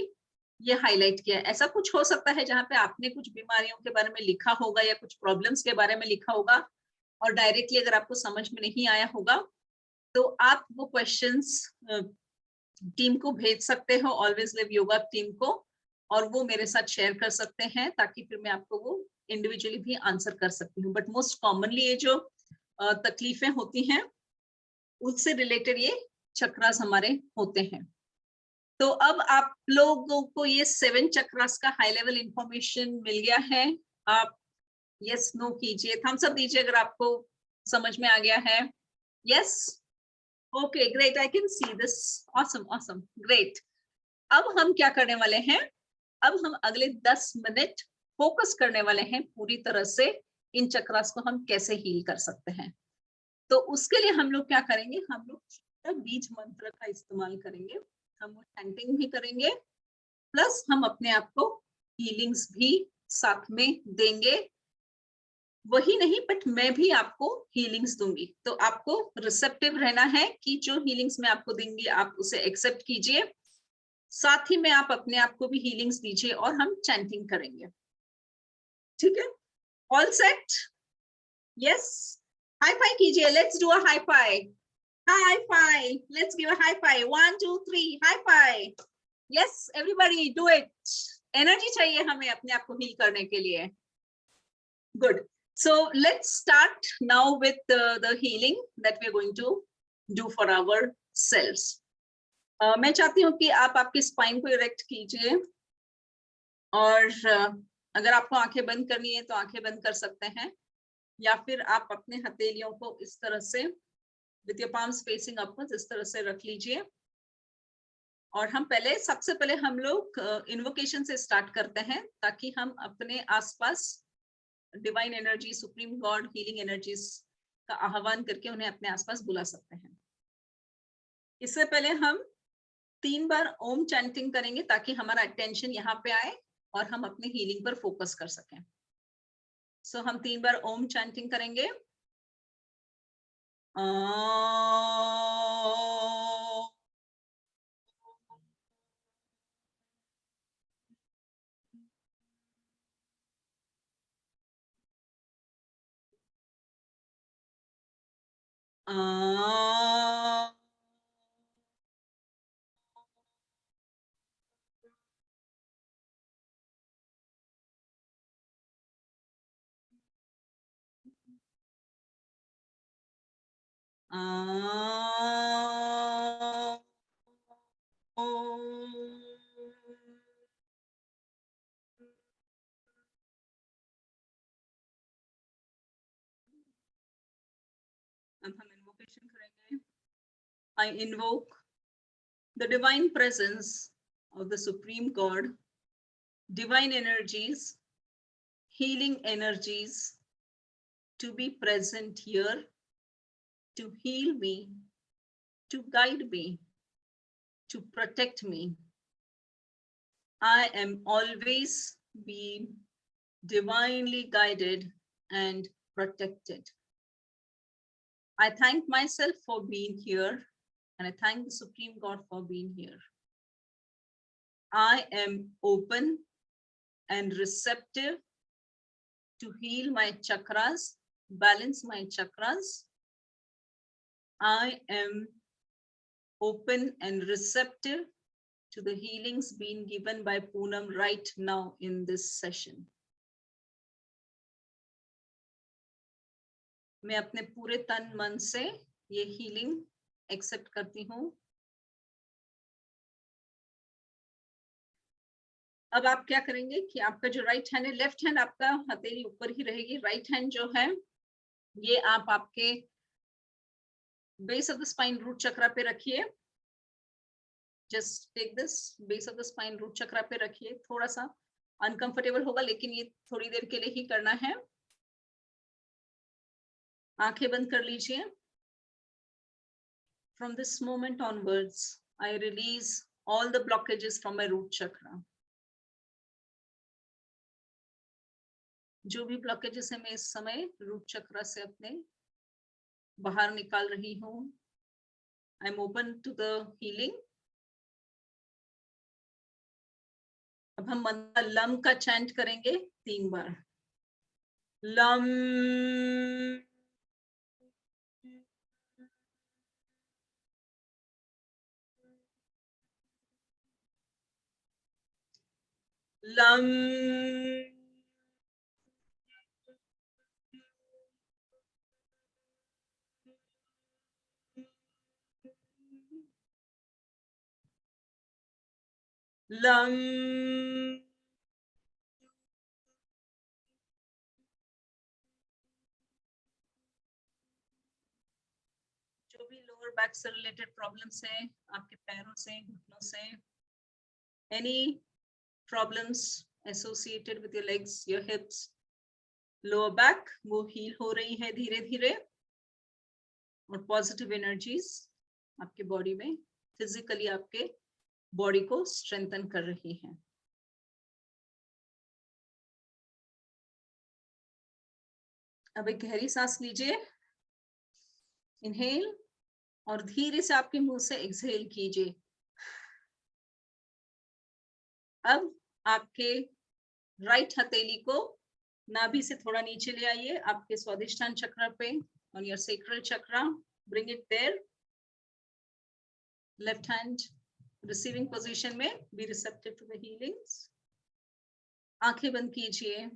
ये हाईलाइट किया है। ऐसा कुछ हो सकता है जहाँ पे आपने कुछ बीमारियों के बारे में लिखा होगा या कुछ प्रॉब्लम्स के बारे में लिखा होगा, और डायरेक्टली अगर आपको समझ में नहीं आया होगा, तो आप वो क्वेश्चंस टीम को भेज सकते हो, ऑलवेज लिव योगा टीम को, और वो मेरे साथ शेयर कर सकते हैं, ताकि फिर मैं आपको वो इंडिविजुअली भी आंसर कर सकती हूँ। बट मोस्ट कॉमनली ये जो तकलीफें होती हैं उससे रिलेटेड ये चक्रास हमारे होते हैं। तो अब आप लोगों को ये 7 चक्रास का हाई लेवल इंफॉर्मेशन मिल गया है। आप यस नो कीजिए, थम्स अप दीजिए अगर आपको समझ में आ गया है। Yes, okay, great, I can see this, awesome awesome, great. अब हम क्या करने वाले हैं, अब हम अगले 10 मिनट फोकस करने वाले हैं पूरी तरह से इन चक्रास को हम कैसे हील कर सकते हैं। तो उसके लिए हम लोग क्या करेंगे, हम लोग बीज मंत्र का इस्तेमाल करेंगे, हम वो चैंटिंग भी करेंगे, प्लस हम अपने आप को हीलिंग्स भी साथ में देंगे। वही नहीं, बट मैं भी आपको हीलिंग्स दूंगी, तो आपको रिसेप्टिव रहना है कि जो हीलिंग्स मैं आपको दूंगी आप उसे एक्सेप्ट कीजिए, साथ ही में आप अपने आप को भी हीलिंग्स दीजिए और हम चैंटिंग करेंगे। ठीक है, all set? Yes, high five कीजिए, let's do a high five. High five, let's give a high five, 1 2 3 high five. Yes everybody do it, energy चाहिए हमें अपने आप को हील करने के लिए। Good, so let's start now with the healing that we're going to do for ourselves. मैं चाहती हूँ कि आप आपकी स्पाइन को इरेक्ट कीजिए, और अगर आपको आंखें बंद करनी है तो आंखें बंद कर सकते हैं, या फिर आप अपने हथेलियों को इस तरह से with your palms facing upwards इस तरह से रख लीजिए। और हम सबसे पहले हम लोग इन्वोकेशन से स्टार्ट करते हैं, ताकि हम अपने आसपास divine energy, supreme God, healing energies का आह्वान करके उन्हें अपने आसपास बुला सकते हैं। इससे पहले हम 3 बार ओम चैंटिंग करेंगे, ताकि हमारा अटेंशन यहाँ पे आए और हम अपने हीलिंग पर फोकस कर सकें। सो हम 3 बार ओम चैंटिंग करेंगे। अब हम इन्वोकेशन करेंगे। I invoke the divine presence of the Supreme God, divine energies, healing energies to be present here, to heal me, to guide me, to protect me. I am always being divinely guided and protected. I thank myself for being here, and I thank the Supreme God for being here. I am open and receptive to heal my chakras, balance my chakras. I am open and receptive to the healings being given by Poonam right now in this session. मैं अपने पूरे तन मन से ये healing accept करती हूँ। अब आप क्या करेंगे कि आपका जो राइट हैंड है, लेफ्ट हैंड आपका हथेली ऊपर ही रहेगी, राइट हैंड जो है ये आप आपके base of the spine root chakra पे रखिए। Just take this, base of the spine root chakra पे रखिए। थोड़ा सा अनकंफर्टेबल होगा, लेकिन ये थोड़ी देर के लिए ही करना है। आंखें बंद कर लीजिए। From this moment onwards, I release all the blockages from my root chakra. जो भी ब्लॉकेजेस है मैं इस समय रूट चक्रा से अपने बाहर निकाल रही हूँ। I am open to the healing. अब हम मंत्र लम का चैंट करेंगे 3 बार। लम लम लम जो भी लोअर बैक से रिलेटेड प्रॉब्लम्स है, आपके पैरों से, घुटनों से, any problems associated with your legs, your hips, lower back वो हील हो रही है धीरे धीरे, और पॉजिटिव एनर्जीज आपके बॉडी में फिजिकली आपके बॉडी को स्ट्रेंथन कर रही है। अब एक गहरी सांस लीजिए, इनहेल, और धीरे से आपके मुंह से एक्सहेल कीजिए। अब आपके राइट हथेली को नाभि से थोड़ा नीचे ले आइए, आपके स्वादिष्ठान चक्र पे, on your sacral chakra, bring it there. Left hand receiving position में, be receptive to the healings. आंखें बंद कीजिए।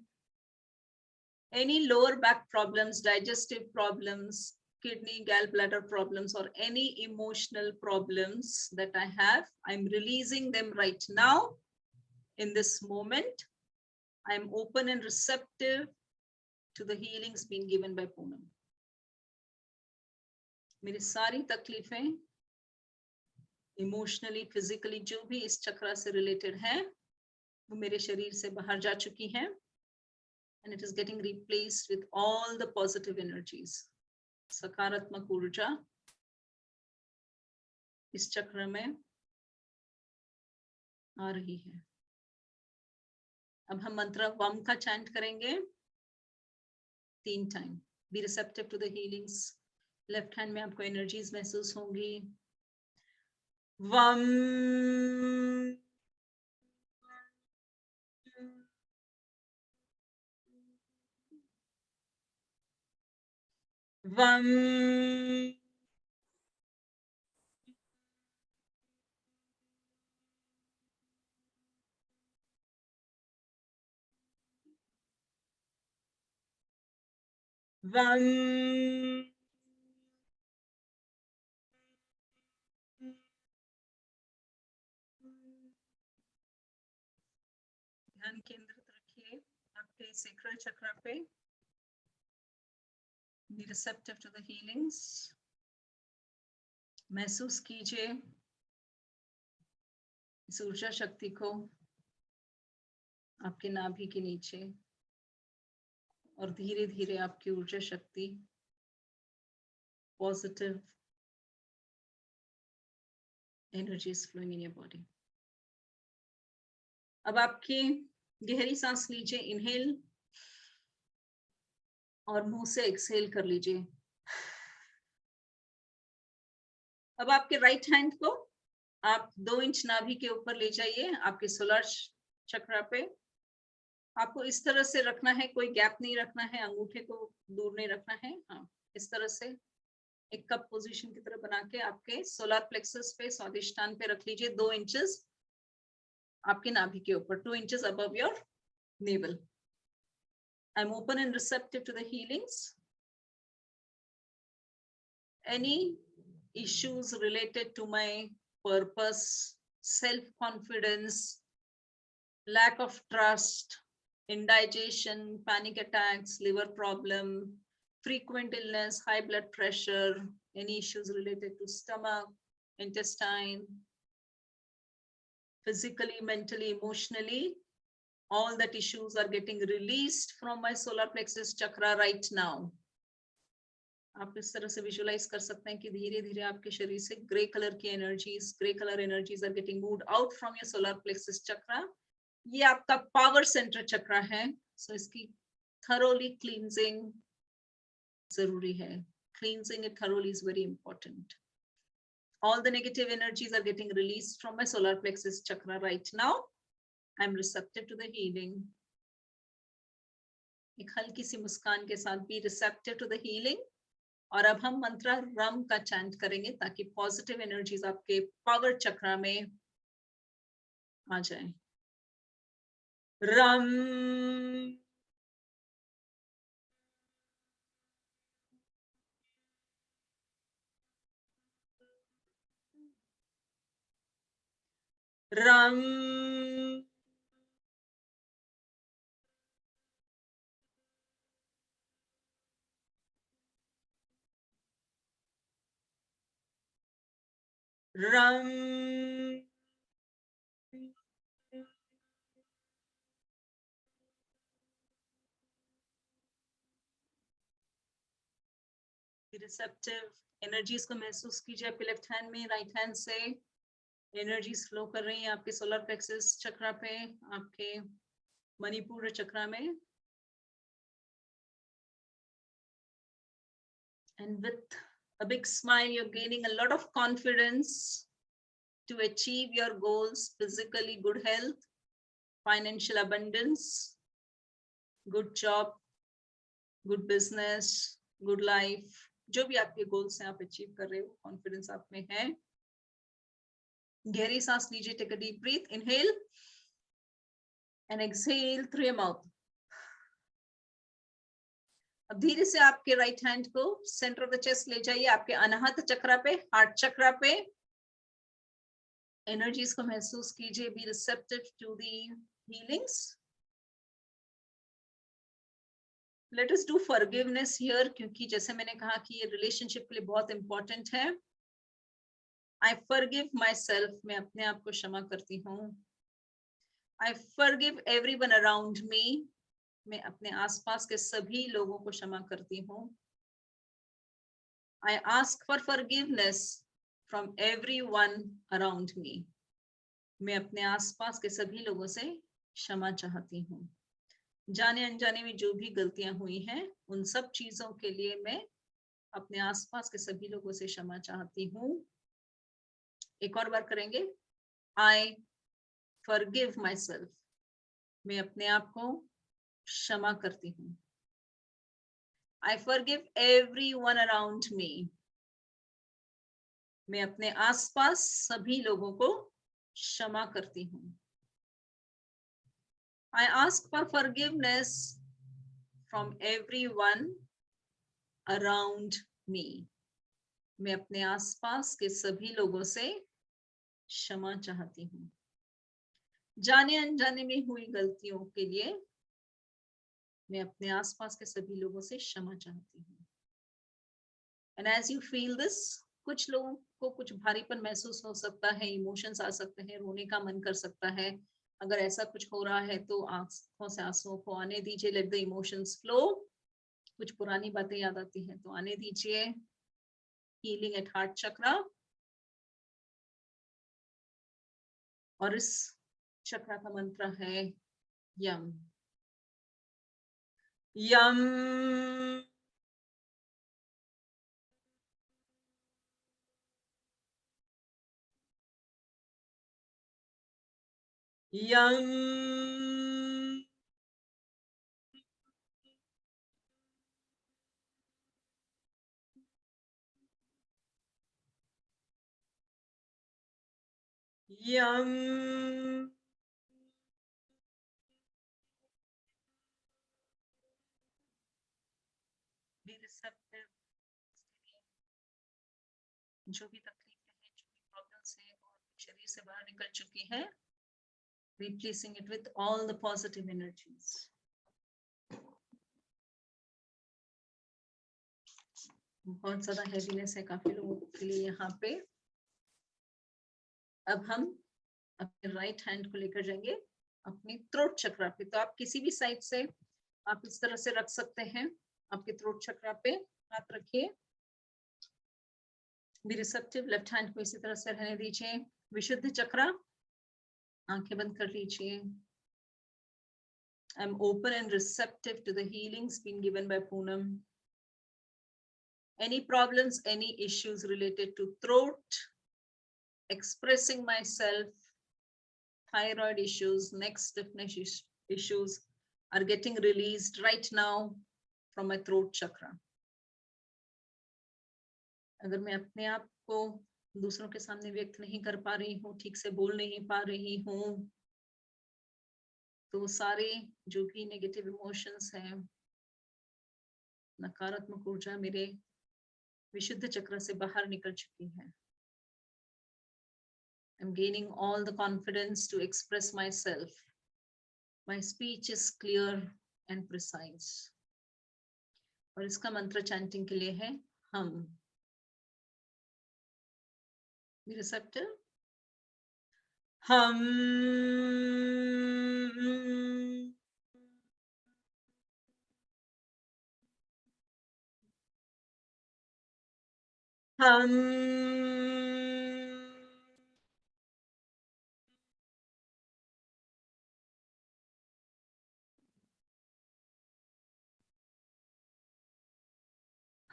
Any lower back problems, digestive problems, kidney, gallbladder problems, or any emotional problems that I have, I'm releasing them right now. In this moment, I'm open and receptive to the healings being given by Poonam. मेरी सारी तकलीफें emotionally, physically जो भी इस चक्र से related है, वो मेरे शरीर से बाहर जा चुकी हैं, and it is getting replaced with all the positive energies. सकारात्मक ऊर्जा इस चक्र में आ रही है। अब हम मंत्र वम का चैंट करेंगे 3 time. Be receptive to the healings. Left hand में आपको एनर्जीज महसूस होंगी। वम वम वम ध्यान केंद्रित रखिए आपके सेक्रल चक्र पे। Be receptive to the healings. महसूस कीजिए इस ऊर्जा शक्ति को आपके नाभि के नीचे, और धीरे धीरे आपकी ऊर्जा शक्ति positive energy is flowing in your body. अब आपकी गहरी सांस लीजिए, इनहेल, और मुंह से एक्सहेल कर लीजिए। अब आपके राइट हैंड को आप 2 इंच नाभि के ऊपर ले जाइए, आपके सोलर चक्र पे। आपको इस तरह से रखना है, कोई गैप नहीं रखना है, अंगूठे को दूर नहीं रखना है। हाँ, इस तरह से एक कप पोजीशन की तरह बना के आपके सोलर प्लेक्सस पे, स्वादिष्ठान पे रख लीजिए, 2 इंचेस आपके नाभि के ऊपर, 2 inches above your navel. I'm open and receptive to the healings. Any issues related to my purpose, self-confidence, lack of trust, indigestion, panic attacks, liver problem, frequent illness, high blood pressure, any issues related to stomach, intestine, physically, mentally, emotionally, all that issues are getting released from my solar plexus chakra right now. आप इस तरह से visualise कर सकते हैं कि धीरे धीरे आपके शरीर से ग्रे कलर की energies, grey colour energies are getting moved out from your solar plexus chakra. ये आपका पावर सेंटर चक्रा है, सो इसकी थरोली क्लींजिंग जरूरी है। Cleansing it thoroughly is very important. All the negative energies are getting released from my solar plexus chakra right now. I'm receptive to the healing. एक हल्की सी मुस्कान के साथ be receptive to the healing. और अब हम मंत्र रम का चैंट करेंगे ताकि पॉजिटिव एनर्जीज आपके पावर चक्रा में आ जाए। रम रम रम रिसेप्टिव एनर्जीज को महसूस कीजिए आपके लेफ्ट हैंड में, राइट हैंड से एनर्जीज फ्लो कर रही है आपके सोलर प्लेक्सस चक्रा पे, आपके मणिपुर चक्रा में. And with a big smile, you're gaining a lot of confidence to achieve your goals: physically good health, financial abundance, good job, good business, good life. जो भी आपके गोल्स हैं आप अचीव कर रहे हो, कॉन्फिडेंस आप में है. गहरी सांस लीजिए, take a deep breath, inhale and exhale through your mouth. अब धीरे से आपके राइट हैंड को सेंटर ऑफ द चेस्ट ले जाइए, आपके अनाहत चक्रा पे, हार्ट चक्रा पे. एनर्जीज को महसूस कीजिए, be receptive to the healings. Let us do forgiveness here, क्योंकि जैसे मैंने कहा कि ये रिलेशनशिप के लिए बहुत इंपॉर्टेंट है. आई फॉरगिव माई सेल्फ, मैं अपने आप को क्षमा करती हूँ. I forgive everyone around me, मैं अपने आसपास के सभी लोगों को क्षमा करती हूँ. I ask for forgiveness from everyone around me. मैं अपने आसपास के सभी लोगों से क्षमा चाहती हूँ. जाने अनजाने में जो भी गलतियां हुई हैं, उन सब चीजों के लिए मैं अपने आसपास के सभी लोगों से क्षमा चाहती हूँ. एक और बार करेंगे. I forgive myself, मैं अपने आप को क्षमा करती हूँ. I forgive everyone around me, मैं अपने आसपास सभी लोगों को क्षमा करती हूँ. I ask for forgiveness from everyone around me, मैं अपने आसपास के सभी लोगों से क्षमा चाहती हूँ. जाने अनजाने में हुई गलतियों के लिए मैं अपने आसपास के सभी लोगों से क्षमा चाहती हूँ. And as you feel this, कुछ लोगों को कुछ भारीपन महसूस हो सकता है, इमोशंस आ सकते हैं, रोने का मन कर सकता है. अगर ऐसा कुछ हो रहा है तो आंखों से आंसुओं को आने दीजिए. Let the emotions flow. कुछ पुरानी बातें याद आती हैं तो आने दीजिए. हीलिंग एट हार्ट चक्रा. और इस चक्रा का मंत्र है यम. यम यम यम बी रिसेप्टिव. जो भी तकलीफें हैं, जो भी प्रॉब्लम्स हैं और शरीर से बाहर निकल चुकी है, replacing it with all the positive energies. बहुत ज्यादा हैवीनेस है काफी लोगों के लिए यहाँ पे. अब हम अपने राइट हैंड को लेकर जाएंगे अपने थ्रोट चक्रा पे. तो आप किसी भी साइड से आप इस तरह से रख सकते हैं. आपके थ्रोट चक्रा पे हाथ रखिए. Be receptive. लेफ्ट हैंड को इसी तरह से रहने दीजिए. विशुद्ध चक्रा, आंखें बंद कर लीजिए. I'm open and receptive to the healings being given by Poonam. Any problems, any issues related to throat, expressing myself, thyroid issues, neck stiffness issues are getting released right now from my throat chakra. अगर मैं अपने आप को दूसरों के सामने व्यक्त नहीं कर पा रही हूँ, ठीक से बोल नहीं पा रही हूँ, तो सारे जो भी नेगेटिव इमोशंस हैं, नकारात्मक ऊर्जा मेरे विशुद्ध चक्र से बाहर निकल चुकी है. I'm gaining all the confidence to express myself. My speech is clear and precise. और इसका मंत्र चैंटिंग के लिए है हम. Be receptive. हम हम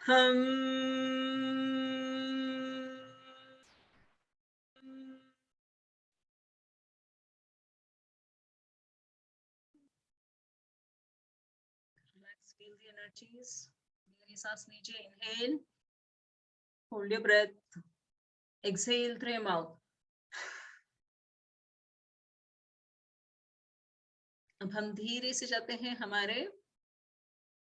हम Relax, feel the energies. गहरी सांस लीजिए. Inhale, hold your breath. Exhale through your mouth. अब हम धीरे से जाते हैं हमारे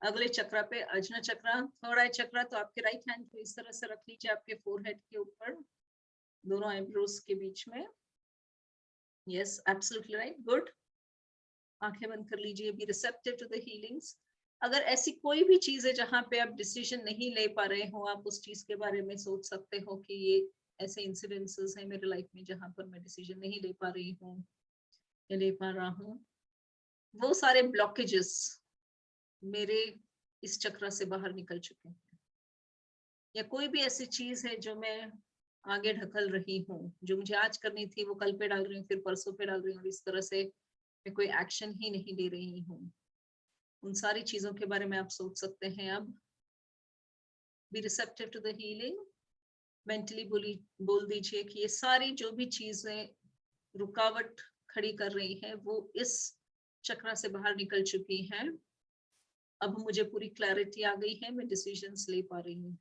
अगले चक्र पे, अजना चक्र. थर्ड आई चक्र. तो आपके राइट हैंड को इस तरह से रख लीजिए आपके फोरहेड के ऊपर, दोनों आईब्रोज के बीच में. Yes, absolutely right, good. आंखें बंद कर लीजिए. Be receptive to the healings. अगर ऐसी कोई भी चीज है जहां पे आप डिसीजन नहीं ले पा रहे हो, आप उस चीज के बारे में सोच सकते हो कि ये ऐसे इंसिडेंसेस हैं मेरे लाइफ में जहां पर मैं डिसीजन नहीं ले पा रही हूँ या ले पा रहा हूँ. वो सारे ब्लॉकेजेस मेरे इस चक्र से बाहर निकल चुके हैं. या कोई भी ऐसी चीज है जो मैं आगे ढकल रही हूँ, जो मुझे आज करनी थी वो कल पे डाल रही हूँ, फिर परसों पे डाल रही हूँ, इस तरह से मैं कोई एक्शन ही नहीं ले रही हूँ. उन सारी चीजों के बारे में आप सोच सकते हैं. अब be receptive to the healing. Mentally बोल दीजिए कि ये सारी जो भी चीजें रुकावट खड़ी कर रही है वो इस चक्र से बाहर निकल चुकी हैं. अब मुझे पूरी क्लैरिटी आ गई है, मैं डिसीजंस ले पा रही हूँ.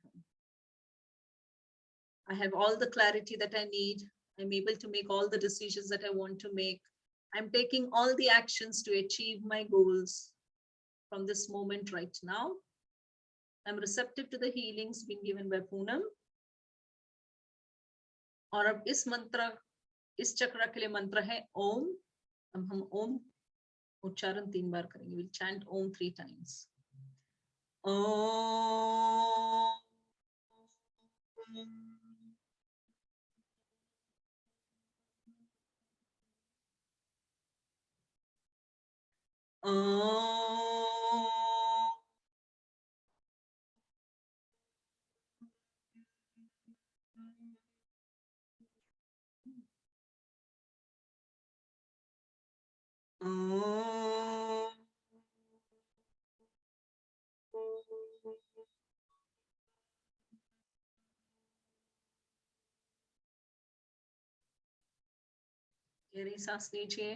I have all the clarity that I need. I'm able to make all the decisions that I want to make. I'm taking all the actions to achieve my goals from this moment right now. I'm receptive to the healings being given by Poonam. और अब इस मंत्र, इस चक्र के लिए मंत्र है ओम. अब हम ओम उच्चारण 3 बार करेंगे. We'll chant Om 3 times. Om. गहरी सांस लीजिए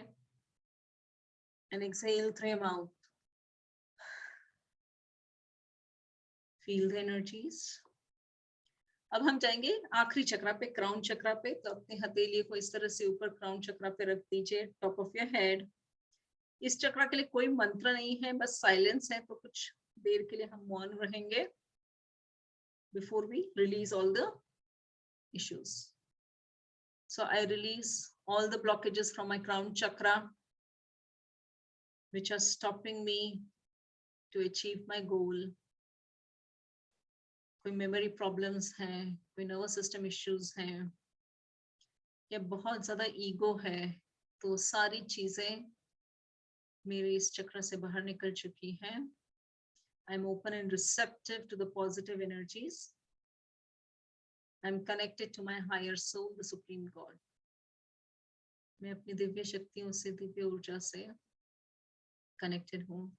and exhale through your mouth. Feel the energies. अब हम जाएंगे आखिरी चक्र पे, क्राउन चक्र पे. तो अपने हथेली को इस तरह से ऊपर क्राउन चक्र पे रख दीजिए, टॉप ऑफ योर हेड. इस चक्र के लिए कोई मंत्र नहीं है, बस साइलेंस है. तो कुछ देर के लिए हम मौन रहेंगे before we release all the issues. So I release all the blockages from my crown chakra which are stopping me to achieve my goal. कोई मेमोरी प्रॉब्लम्स हैं, कोई नर्वस सिस्टम इश्यूज हैं, या बहुत ज्यादा ईगो है, तो सारी चीजें मेरे इस चक्र से बाहर निकल चुकी हैं. I am open and receptive to the positive energies. I am connected to my higher soul, the supreme god. मैं अपनी दिव्य शक्तियों से, दिव्य ऊर्जा से कनेक्टेड हूँ.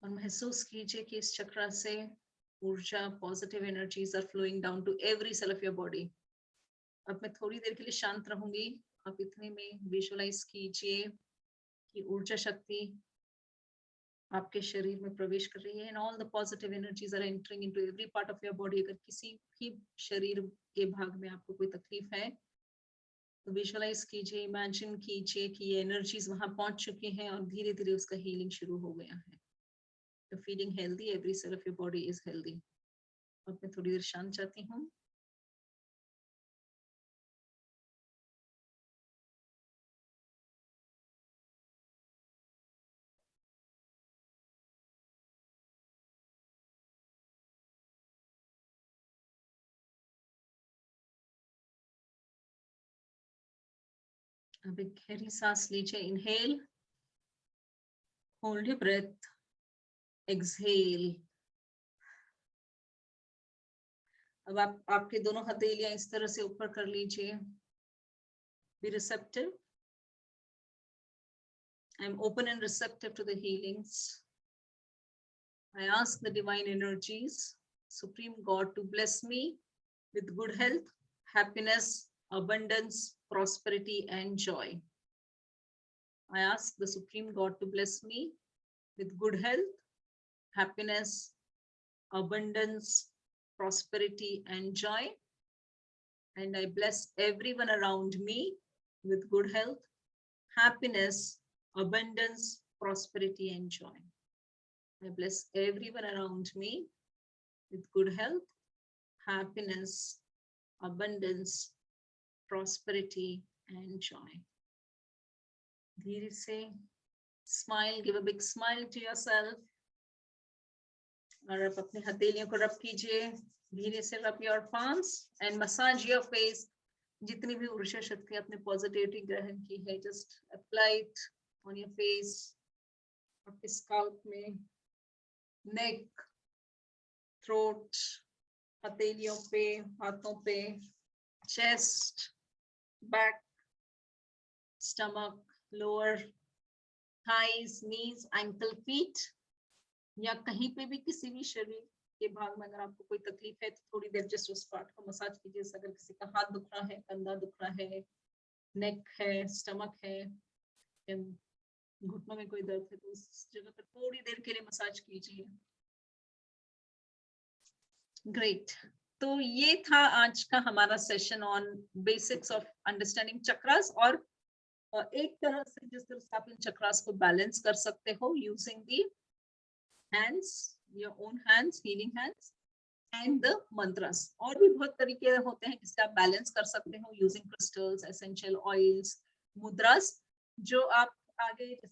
और महसूस कीजिए कि इस चक्र से ऊर्जा, positive energies are flowing down to every cell of your body. अब मैं थोड़ी देर के लिए शांत रहूंगी. आप इतने में विजुअलाइज कीजिए कि ऊर्जा शक्ति आपके शरीर में प्रवेश कर रही है. And all the positive energies are entering into every part of your body. अगर किसी भी शरीर के भाग में आपको कोई तकलीफ है तो विजुअलाइज कीजिए, इमेजिन कीजिए कि ये एनर्जीज वहां पहुंच चुकी हैं और धीरे धीरे उसका हीलिंग शुरू हो गया है. You're feeling healthy, every cell of your body is healthy. अब मैं थोड़ी देर शांत जाती हूँ. अब एक गहरी सांस लीजिए. Inhale, hold your breath, exhale. अब आप आपके दोनों हथेलियां इस तरह से ऊपर कर लीजिए. Be receptive. I'm open and receptive to the healings. I ask the divine energies, Supreme God, to bless me with good health, happiness, abundance, prosperity, and joy. I ask the Supreme God to bless me with good health, happiness, abundance, prosperity, and joy. And I bless everyone around me with good health, happiness, abundance, prosperity, and joy. I bless everyone around me with good health, happiness, abundance, prosperity, and joy. धीरे से smile, give a big smile to yourself. और आप अपने हथेलियों को रब कीजिए. धीरे से rub your palms and massage your face. जितनी भी ऊर्जा शक्ति आपने पॉजिटिविटी ग्रहण की है, just apply it on your face, आपके scalp में, neck, throat, हथेलियों पे, हाथों पे, chest, back, stomach, lower thighs, knees, ankle, feet, या कहीं पे भी किसी भी शरीर के भाग में अगर आपको कोई तकलीफ है तो थोड़ी देर जस्ट उस पार्ट को मसाज कीजिए. अगर किसी का हाथ दुख रहा है, कंधा दुख रहा है, नेक है, स्टमक है, घुटनों में कोई दर्द है तो उस जगह पर थोड़ी देर के लिए मसाज कीजिए. ग्रेट. तो ये था आज का हमारा session on basics of understanding chakras. और एक तरह से जिस तरह से आप इन चक्रास को बैलेंस कर सकते हो using the hands, your own hands, healing hands, and the mantras. और भी बहुत तरीके होते हैं जिससे आप बैलेंस कर सकते हो यूजिंग क्रिस्टल्स, एसेंशियल ऑयल्स, मुद्रास, जो आप आगे जैसे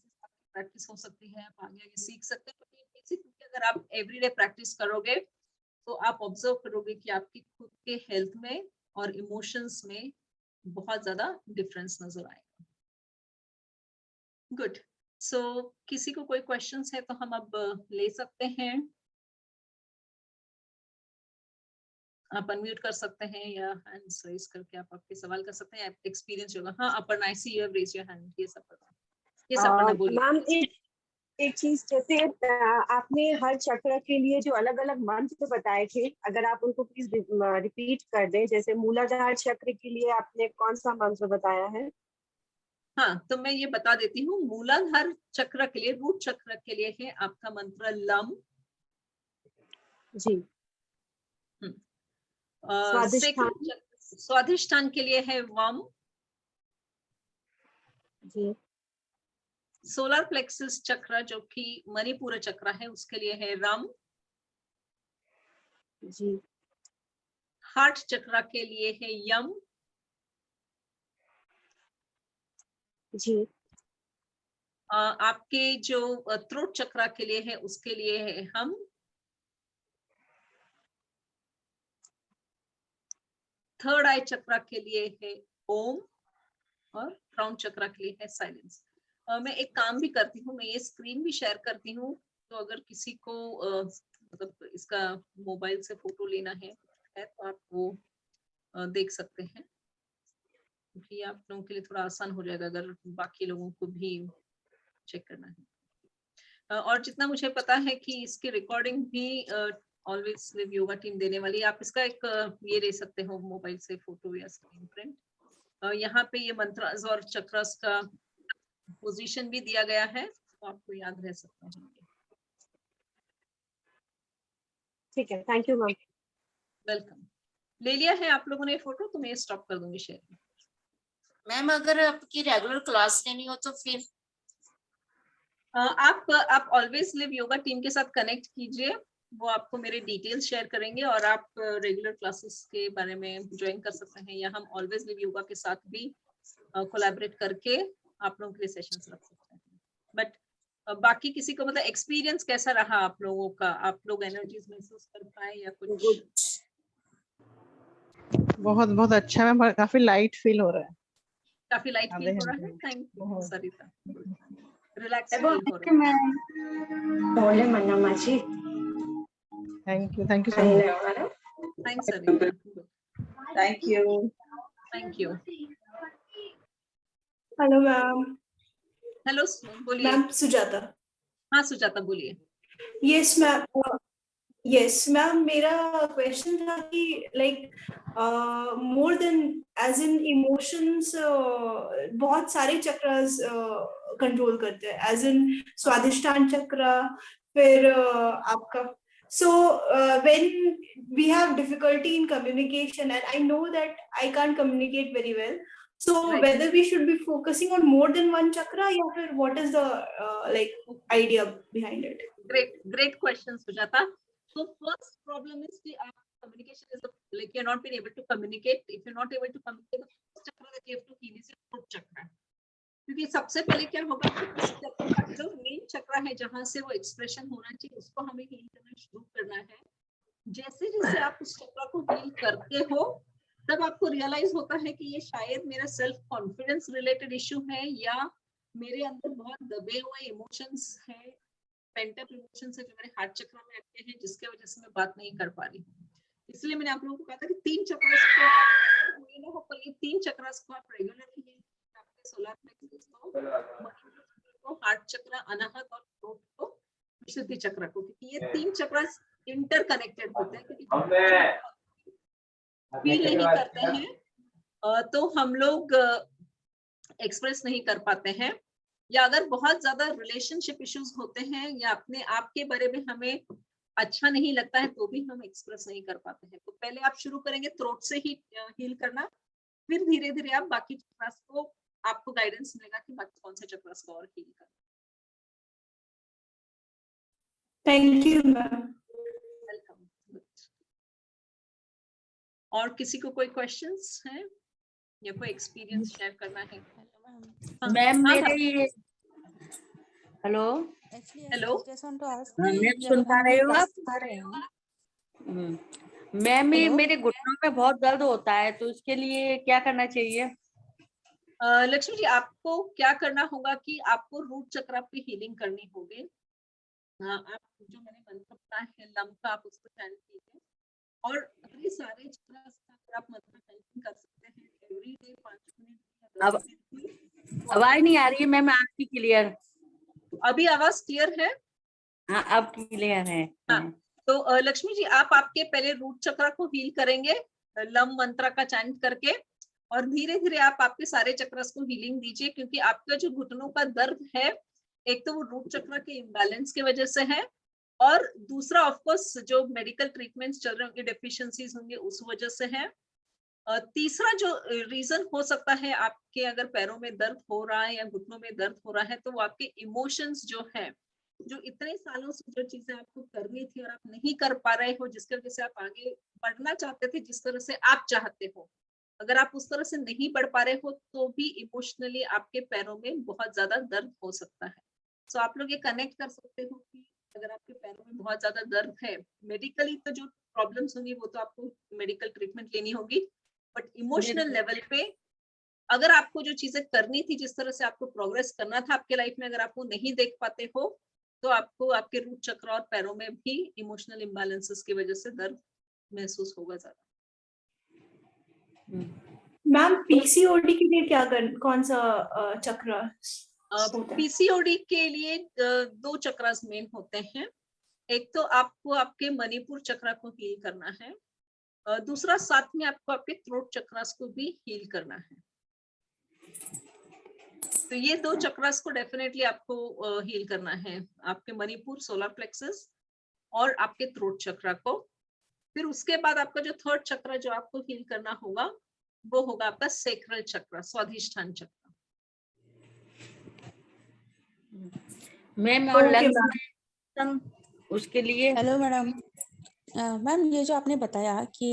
प्रैक्टिस हो सकती है, आप आगे सीख सकते हैं. क्योंकि अगर आप एवरीडे प्रैक्टिस करोगे तो आप ऑब्जर्व करोगे कि आपकी खुद के हेल्थ में और इमोशंस में बहुत ज्यादा डिफरेंस नजर आएगा. गुड. सो किसी को कोई क्वेश्चंस है तो हम अब ले सकते हैं. आप अनम्यूट कर सकते हैं या हैंड्स रेज करके आप आपके सवाल कर सकते हैं. एक्सपीरियंस होगा. हाँ, Aparna, I see you have raised your hand. ये सब पता. ये सब पता बोलिए. मैम, एक चीज, जैसे आपने हर चक्र के लिए जो अलग अलग मंत्र बताए थे, अगर आप उनको प्लीज रिपीट कर दें. जैसे मूलाधार चक्र के लिए आपने कौन सा मंत्र बताया है? हाँ, तो मैं ये बता देती हूँ. मूलाधार चक्र के लिए, रूट चक्र के लिए है आपका मंत्र लम जी. स्वाधिष्ठान के लिए है वम जी. सोलर प्लेक्सस चक्र जो कि मणिपुर चक्र है उसके लिए है रम जी. हार्ट चक्र के लिए है यम जी. आपके जो थ्रोट चक्र के लिए है उसके लिए है हम. थर्ड आई चक्र के लिए है ओम और क्राउन चक्र के लिए है साइलेंस. मैं एक काम भी करती हूँ, मैं ये स्क्रीन भी शेयर करती हूँ. तो अगर किसी को मतलब इसका मोबाइल से फोटो लेना है तो आप वो देख सकते हैं, क्योंकि आप लोगों के लिए थोड़ा आसान हो जाएगा अगर बाकी लोगों को भी चेक करना है. और जितना मुझे पता है कि इसकी रिकॉर्डिंग भी ऑलवेज लिव योगा टीम देने वाली है. आप इसका एक ये ले सकते हो मोबाइल से फोटो या स्क्रीन प्रिंट. यहाँ पे ये मंत्रास और चक्रास का पोजीशन भी दिया गया है, तो आपको याद रह सकता है. ठीक है, थैंक यू मैम. वेलकम. ले लिया है आप लोगों ने फोटो, तो मैं स्टॉप कर दूंगी शेयर. मैम, अगर आपकी रेगुलर क्लास लेनी हो तो फिर आप ऑलवेज लिव योगा टीम के साथ कनेक्ट कीजिए. वो आपको मेरे डिटेल्स शेयर करेंगे और आप रेगुलर क्लासेस के बारे में ज्वाइन कर सकते हैं, या हम ऑलवेज लिव योगा के साथ भी कोलैबोरेट करके आप लोगों के लिए सेशंस रख सकते हैं. बट बाकी किसी को मतलब एक्सपीरियंस कैसा रहा आप लोगों का? आप लोग एनर्जीज महसूस कर पाए या कुछ? बहुत बहुत अच्छा मैम, काफी लाइट फील हो रहा है. काफी लाइट फील हो रहा है. Thank you Sarita. Relax feel हो रहा है. बोले Manna Maji. Thank you so much. Thanks, Anita. Thank you. Thank you. Hello ma'am. Hello, बोलिए। मैम सुजाता। हाँ सुजाता बोलिए। Yes ma'am. यस मैम, मेरा क्वेश्चन था कि like more than as in emotions बहुत सारे चक्रास कंट्रोल करते हैं, एज इन स्वादिष्टान चक्र, फिर आपका so when we have difficulty in communication, and I know that I can't communicate very well, so Right. whether we should be focusing on more than one chakra, or what is the like idea behind it? Great question, Sujata. So first problem is the communication is like you're not being able to communicate. If you're not able to communicate, the first chakra that you have to heal is your throat chakra. क्योंकि सबसे पहले क्या होगा कि उस चक्र का जो मेन चक्र है जहां से वो एक्सप्रेशन होना चाहिए उसको हमें हील करना शुरू करना है। जैसे जैसे आप उस चक्र को हील करते हो तब आपको रियलाइज होता है कि ये शायद मेरा सेल्फ कॉन्फिडेंस रिलेटेड इश्यू है या मेरे अंदर बहुत दबे हुए इमोशंस है, पेंटअप इमोशंस है जो मेरे हार्ट चक्र में अटके हैं जिसके वजह से मैं बात नहीं कर पा रही हूँ। इसलिए मैंने आप लोगों को कहा था कि तीन चक्र को ये तीन चक्र को आप रेगुलरली सोलर प्लेक्सस को हार्ट चक्र, अनाहत और थ्रोट को विशुद्धि चक्र को, क्योंकि ये तीन चक्र इंटरकनेक्टेड होते हैं। क्योंकि फील नहीं करते हैं तो हम लोग एक्सप्रेस नहीं कर पाते हैं, या अगर बहुत ज्यादा रिलेशनशिप इश्यूज होते हैं या अपने आप के बारे में हमें अच्छा नहीं लगता है तो भी हम एक्सप्रेस नहीं कर पाते हैं। तो पहले आप शुरू करेंगे थ्रोट से ही हील करना, फिर धीरे धीरे आप बाकी चक्रास को आपको गाइडेंस मिलेगा कि बाकी कौन से चक्रास को और हील करना। Thank you ma'am. वेलकम। और किसी को कोई क्वेश्चंस है या कोई एक्सपीरियंस शेयर करना है? मैम मेरे हेलो हेलो मैम सुन पा रहे हो आप? मैम मेरे घुटनों में बहुत दर्द होता है तो इसके लिए क्या करना चाहिए? लक्ष्मी जी, आपको क्या करना होगा कि आपको रूट चक्र पे हीलिंग करनी होगी। आप जो मैंने मंत्र बताया है लम का, आप उसको चैंट कीजिए और ये सारे चक्र आप मंत्र चैंटिंग कर सकते हैं एवरी डे 5 मिनट। अब आवाज नहीं आ रही है मैम आपकी क्लियर? अभी आवाज क्लियर है? हाँ अब क्लियर है। हाँ, तो लक्ष्मी जी आप आपके पहले रूट चक्र को हील करेंगे लम मंत्र का चैंट करके, और धीरे धीरे आप आपके सारे चक्रस को हीलिंग दीजिए, क्योंकि आपका जो घुटनों का दर्द है एक तो वो रूट चक्र के इम्बैलेंस की वजह से है, और दूसरा ऑफ कोर्स जो मेडिकल ट्रीटमेंट्स चल रहे होंगे, डेफिशिएंसीज होंगे उस वजह से है। तीसरा जो रीजन हो सकता है आपके अगर पैरों में दर्द हो रहा है या घुटनों में दर्द हो रहा है तो वो आपके इमोशंस जो है, जो इतने सालों से जो चीजें आपको करनी थी और आप नहीं कर पा रहे हो, जिसकी वजह से आप आगे बढ़ना चाहते थे जिस तरह से आप चाहते हो, अगर आप उस तरह से नहीं बढ़ पा रहे हो तो भी इमोशनली आपके पैरों में बहुत ज्यादा दर्द हो सकता है। सो आप लोग ये कनेक्ट कर सकते हो कि अगर आपके पैरों में बहुत ज्यादा दर्द है, मेडिकली तो जो प्रॉब्लम्स होंगी वो तो आपको मेडिकल ट्रीटमेंट लेनी होगी, बट इमोशनल लेवल पे अगर आपको जो चीजें करनी थी, जिस तरह से आपको प्रोग्रेस करना था आपके लाइफ में, अगर आप वो नहीं देख पाते हो तो आपको आपके रूट चक्र और पैरों में भी इमोशनल इम्बैलेंसेस की वजह से दर्द महसूस होगा ज्यादा। मैम पीसीओडी के लिए क्या कौन सा चक्र? पीसीओडी के लिए 2 चक्रास मेन होते हैं। एक तो आपको आपके मणिपुर चक्र को हील करना है, दूसरा साथ में आपको आपके थ्रोट चक्रास को भी हील करना है। तो ये 2 चक्रास को डेफिनेटली आपको हील करना है, आपके मणिपुर सोलर प्लेक्सस और आपके थ्रोट चक्र को। फिर उसके बाद आपका जो थर्ड चक्र जो आपको हील करना होगा वो होगा आपका सेक्रल चक्र, स्वाधिष्ठान चक्र। मैम और लंग्स उसके लिए? Hello madam. मैम ये जो आपने बताया कि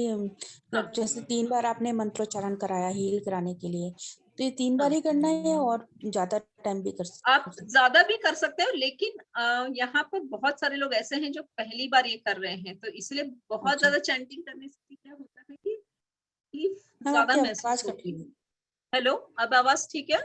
जैसे 3 बार आपने मंत्रोच्चारण कराया हील कराने के लिए, तो ये 3 बार ही करना है या और ज्यादा टाइम भी कर सकते हैं? आप ज्यादा भी कर सकते हो, लेकिन यहाँ पर बहुत सारे लोग ऐसे हैं जो पहली बार ये कर रहे हैं, तो इसलिए बहुत ज्यादा चैंटिंग करने से क्या होता है कि ज्यादा महसूस होती है। हेलो, अब आवाज ठीक है?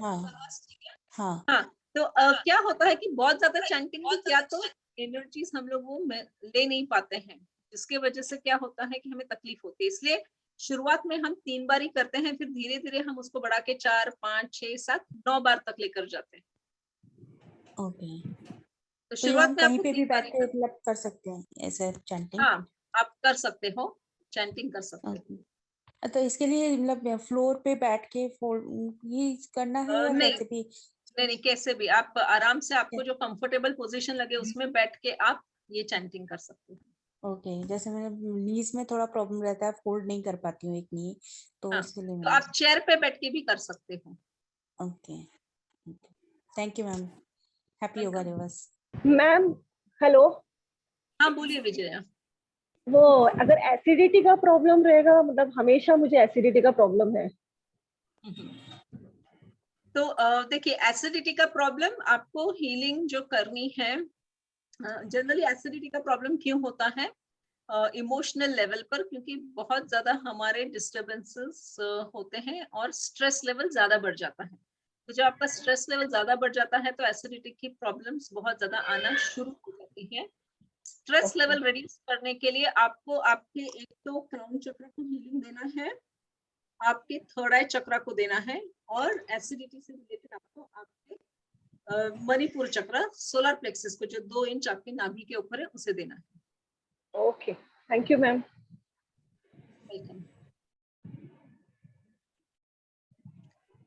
हाँ, तो क्या होता है कि बहुत ज्यादा चैंटिंग की क्या तो एनर्जीज हम लोग वो ले नहीं पाते हैं, जिसके वजह से क्या होता है कि हमें तकलीफ होती है। इसलिए शुरुआत में हम 3 बार ही करते हैं, फिर धीरे धीरे हम उसको बढ़ा के 4, 5, 6, 7, 9 बार तक लेकर जाते हैं। ओके, तो तो ये शुरुआत हम में कहीं आपको पे 3 भी बार बैठ ही के मतलब कर सकते हैं ऐसे चैंटिंग? हाँ, आप कर सकते हो, चैंटिंग कर सकते हो। ओके, तो इसके लिए मतलब फ्लोर पे बैठ के ये करना है या नहीं कैसे भी? नहीं, कैसे भी आप आराम से, आपको जो कंफर्टेबल पोजीशन लगे उसमें बैठ के आप ये चैंटिंग कर सकते हो। ओके, जैसे मैंने नीज में थोड़ा प्रॉब्लम रहता है, फोल्ड नहीं कर पाती हूँ एक नी, तो हाँ, इसके लिए तो आप चेयर पे बैठ के भी कर सकते हो। Okay, thank you ma'am, happy yoga दिवस। मैम हेलो, हाँ बोलिए विजया। वो अगर एसिडिटी का प्रॉब्लम रहेगा, मतलब हमेशा मुझे एसिडिटी का प्रॉब्लम है। तो देखिए, एसिडिटी का प्रॉब्लम आपको हीलिंग जो करनी है, जनरली एसिडिटी का प्रॉब्लम क्यों होता है? इमोशनल लेवल पर, क्योंकि बहुत ज्यादा हमारे डिस्टरबेंसेस होते हैं और स्ट्रेस लेवल ज्यादा बढ़ जाता है। तो जब आपका स्ट्रेस लेवल ज्यादा बढ़ जाता है तो एसिडिटी की प्रॉब्लम्स बहुत ज्यादा आना शुरू हो जाती है। स्ट्रेस लेवल रिड्यूस करने के लिए आपको आपके एक तो क्राउन चक्र को हीलिंग देना है, आपके थर्ड आई चक्र को देना है, और एसिडिटी से रिलेटेड आपको आपके मणिपुर चक्र, सोलर प्लेक्सस को जो 2 इंच आपके नाभि के ऊपर है उसे देना है। Okay, thank you ma'am. Welcome.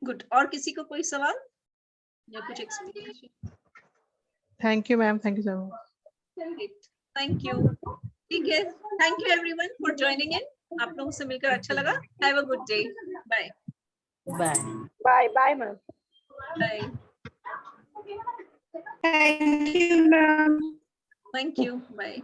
Good. और किसी को कोई सवाल या कुछ explanation? Thank you ma'am, thank you so much. Thank you. ठीक है, thank you everyone for joining in. आप लोगों से मिलकर अच्छा लगा। Have a good day. Bye bye bye bye ma'am. Bye. Thank you, ma'am. Thank you. Bye.